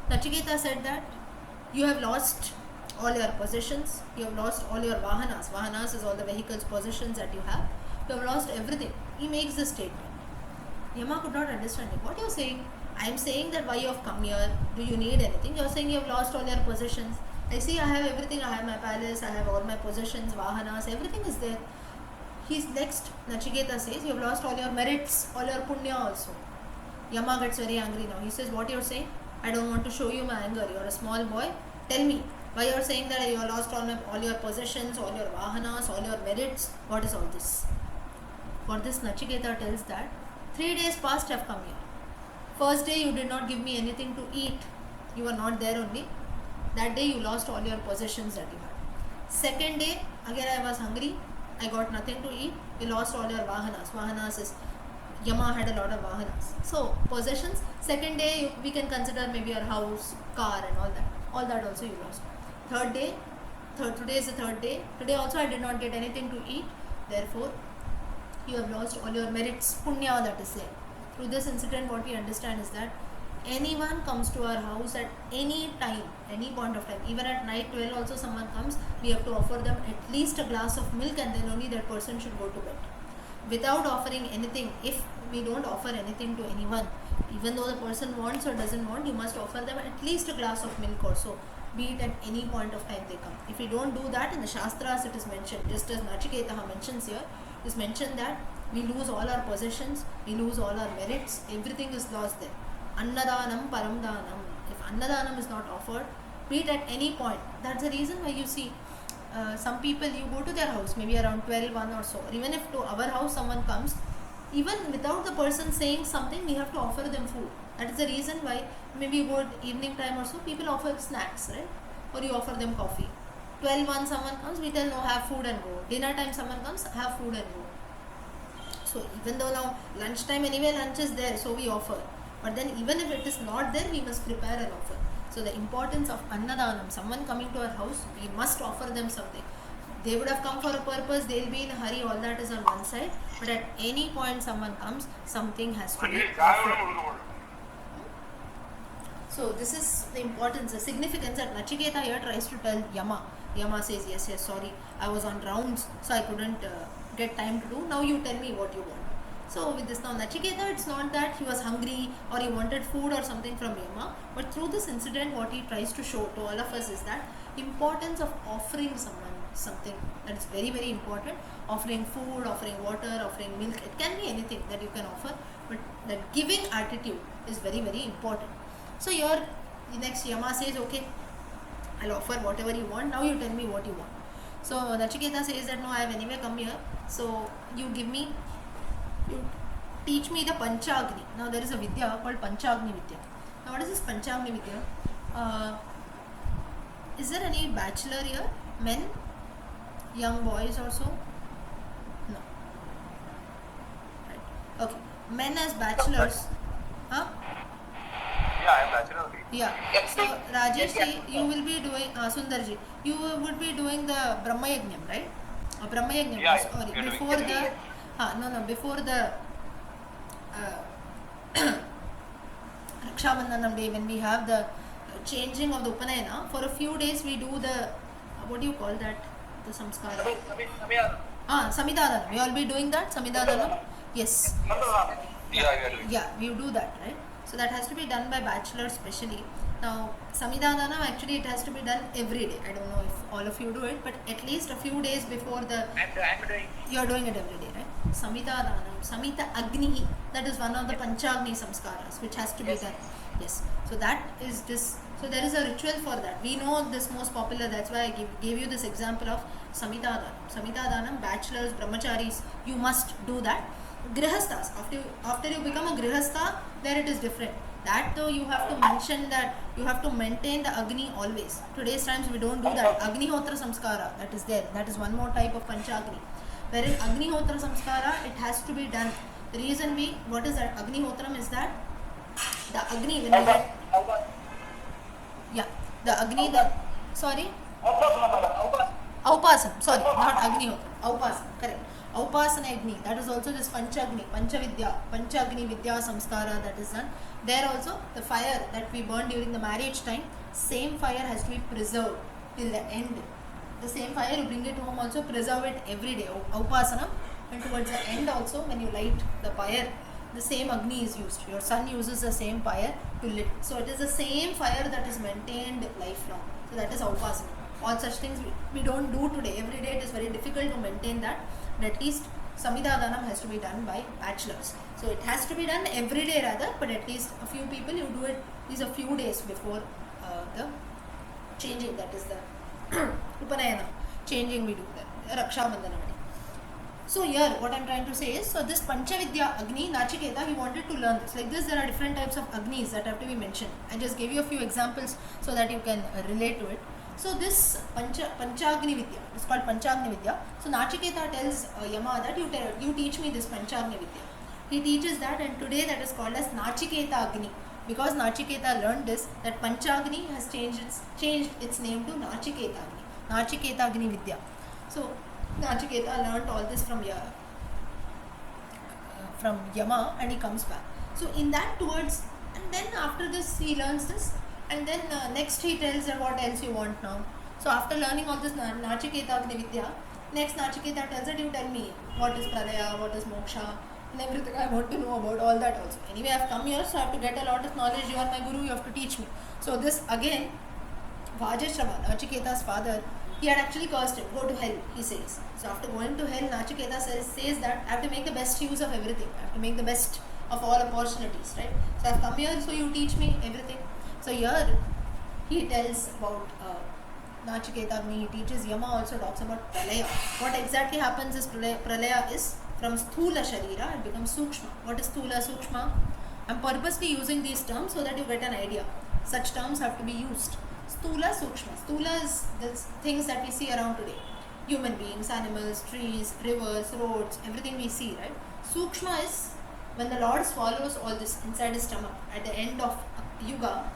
Nachiketa said that you have lost all your possessions. You have lost all your vahanas. Vahanas is all the vehicles, possessions that you have. You have lost everything. He makes this statement. Yama could not understand it. What are you saying? I am saying that why you have come here. Do you need anything? You are saying you have lost all your possessions. I see, I have everything. I have my palace, I have all my possessions, vahanas, everything is there. He's next, Nachiketa says, you have lost all your merits, all your punya also. Yama gets very angry now. He says, what you're saying? I don't want to show you my anger. You're a small boy. Tell me, why you're saying that you have lost all your possessions, all your vahanas, all your merits? What is all this? For this, Nachiketa tells that 3 days past I have come here. First day you did not give me anything to eat. You were not there only. That day you lost all your possessions that you had. Second day, again I was hungry. I got nothing to eat. You lost all your vahanas. Vahanas is, Yama had a lot of vahanas. So, possessions. Second day, we can consider maybe your house, car and all that. All that also you lost. Third day, today is the 3rd day. Today also I did not get anything to eat. Therefore, you have lost all your merits, punya that is there. Through this incident, what we understand is that anyone comes to our house at any time, any point of time, even at night 12 also someone comes, we have to offer them at least a glass of milk, and then only that person should go to bed. without offering anything, if we don't offer anything to anyone, even though the person wants or doesn't want, you must offer them at least a glass of milk or so, be it at any point of time they come. If we don't do that, in the Shastras it is mentioned, just as Nachiketa mentions here, it is mentioned that we lose all our possessions, we lose all our merits, everything is lost there. Annadanam paramdanam. If Annadanam is not offered, be it at any point, that's the reason why you see some people, you go to their house maybe around 12, 1 or so, or even if to our house someone comes, even without the person saying something, we have to offer them food. That is the reason why maybe you go at evening time or so, people offer snacks, right? Or you offer them coffee. 12, 1 someone comes, we tell no, have food and go. Dinner time someone comes, have food and go. So even though now lunchtime anyway, lunch is there, so we offer. But then even if it is not there, we must prepare an offer. So the importance of Annadanam, someone coming to our house, we must offer them something. They would have come for a purpose, they'll be in a hurry, all that is on one side. But at any point someone comes, something has to be offered. So this is the importance, the significance that Nachiketa here tries to tell Yama. Yama says, yes, sorry, I was on rounds, so I couldn't get time to do. Now you tell me what you want. So with this now Nachiketa, it's not that he was hungry or he wanted food or something from Yama, but through this incident what he tries to show to all of us is that importance of offering someone something that is very, very important. Offering food, offering water, offering milk, it can be anything that you can offer, but that giving attitude is very, very important. So here the next Yama says, okay, I'll offer whatever you want, now you tell me what you want. So Nachiketa says that no, I have anyway come here, so you teach me the Panchagni. Now there is a Vidya called Panchagni Vidya. Now what is this Panchagni Vidya? Is there any bachelor here? Men? Young boys or so? No. Right. Okay. Men as bachelors. Huh? Yeah, I am bachelor. Yeah. So Rajesh, you will be doing, Sundarji, you would be doing the Brahma Yajnam, right? Brahma Yajnam, Yeah, sorry. you're Before doing the, before the Rakshabandhanam day, when we have the changing of the Upanayana, for a few days we do the, what do you call that? The samskara. Samidhanam. We all be doing that, Samidhanam? Yes. Yeah, we do that, right? So that has to be done by bachelors specially. Now, Samidhanam, actually it has to be done every day. I don't know if all of you do it, but at least a few days before the... I'm doing. You are doing it every day, right? Samidhanam, Samita Agni, that is one of the Panchagni samskaras which has to be done. Yes. So that is this. So there is a ritual for that. We know this most popular, that's why I gave you this example of Samidhanam. Samidhanam, bachelors, brahmacharis, you must do that. Grihasthas, after you become a Grihastha, there it is different. That though you have to mention that you have to maintain the Agni always. Today's times we don't do that. Agnihotra Samskara, that is there. That is one more type of Panchagni. Wherein Agnihotra Samskara, it has to be done. The reason being, what is that? Agnihotram is that the Agni, when you get... Yeah, the Agni, sorry? Aupasam, sorry, not Agnihotra. Aupasam, correct. Aupasana Agni, that is also this Panchagni, Panchavidya, Panchagni Vidya Samskara that is done. There also, the fire that we burn during the marriage time, same fire has to be preserved till the end. The same fire, you bring it home also, preserve it every day, Aupasana. And towards the end also, when you light the fire, the same Agni is used. Your son uses the same fire to lit. So it is the same fire that is maintained lifelong. So that is Aupasana. All such things we don't do today. Every day it is very difficult to maintain that. But at least Samidhanam has to be done by bachelors. So it has to be done every day rather, but at least a few people you do it is a few days before the changing, that is the Upanayana. Changing we do that. Rakshabandhanam. So here what I am trying to say is, so this Panchavidya Agni, Nachiketa, he wanted to learn this. Like this there are different types of Agnis that have to be mentioned. I just gave you a few examples so that you can relate to it. So this Panchagni Vidya, it's called Panchagni Vidya. So Nachiketa tells Yama that you teach me this Panchagni Vidya. He teaches that, and today that is called as Nachiketa Agni. Because Nachiketa learned this, that Panchagni has changed its name to Nachiketa Agni. Nachiketa Agni Vidya. So Nachiketa learned all this from Yama, and he comes back. So in that towards, and then after this he learns this, and then next he tells her what else you want now. So after learning all this Nachiketa Agni Vidya, Next, Nachiketa tells that you tell me what is Pralaya, what is Moksha, and everything I want to know about all that also. Anyway, I have come here, so I have to get a lot of knowledge. You are my guru, you have to teach me. So this again, Vajashrava, Nachiketa's father, he had actually cursed him, go to hell, he says. So after going to hell, Nachiketa says that I have to make the best use of everything. I have to make the best of all opportunities, right? So I have come here, so you teach me everything. So here, he tells about Nachiketa, he teaches. Yama also talks about Pralaya. What exactly happens is Pralaya is from Sthula Sharira, it becomes Sukshma. What is Sthula, Sukshma? I am purposely using these terms so that you get an idea. Such terms have to be used. Sthula, Sukshma. Sthula is the things that we see around today. Human beings, animals, trees, rivers, roads, everything we see, right? Sukshma is when the Lord swallows all this inside his stomach at the end of Yuga,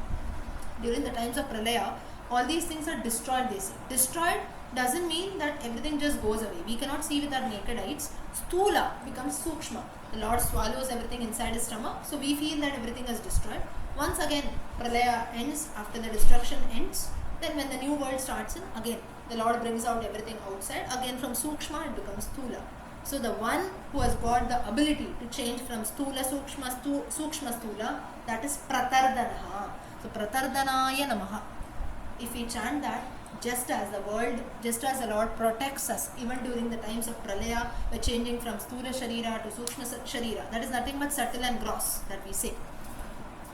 during the times of Pralaya, all these things are destroyed, they say. Destroyed doesn't mean that everything just goes away. We cannot see with our naked eyes. Sthula becomes Sukshma. The Lord swallows everything inside his stomach, so we feel that everything is destroyed. Once again, Pralaya ends, after the destruction ends, then when the new world starts in, again, the Lord brings out everything outside. Again from Sukshma, it becomes Sthula. So the one who has got the ability to change from Sthula, Sukshma, Sukshma, Sthula, that is Pratardanaha. So Pratardanaya Namaha. If we chant that, just as the Lord protects us, even during the times of Pralaya, by changing from Sthula Sharira to Sukshma Sharira, that is nothing but subtle and gross that we say.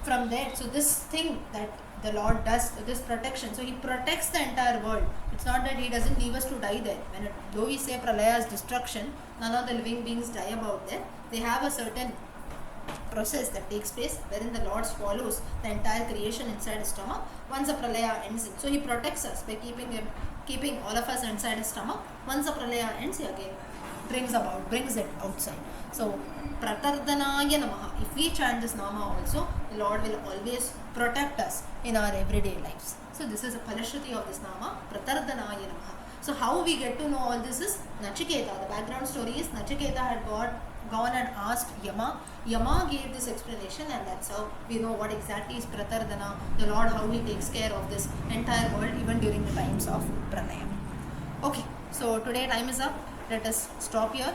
From there, so this thing that the Lord does, this protection, so he protects the entire world. It's not that he doesn't leave us to die there. Though we say Pralaya is destruction, none of the living beings die about there. They have a certain process that takes place wherein the Lord swallows the entire creation inside his stomach once the Pralaya ends. So he protects us by keeping all of us inside his stomach. Once the Pralaya ends, he again brings it outside. So Pratardanaya Namaha. If we chant this Nama also, the Lord will always protect us in our everyday lives. So this is a Palashruti of this Nama, Pratardanaya Namaha. So how we get to know all this is Nachiketa. The background story is Nachiketa had gone and asked Yama. Yama gave this explanation, and that's how we know what exactly is Pratardana, the Lord, how he takes care of this entire world even during the times of Pranaya. Okay, so today time is up. Let us stop here.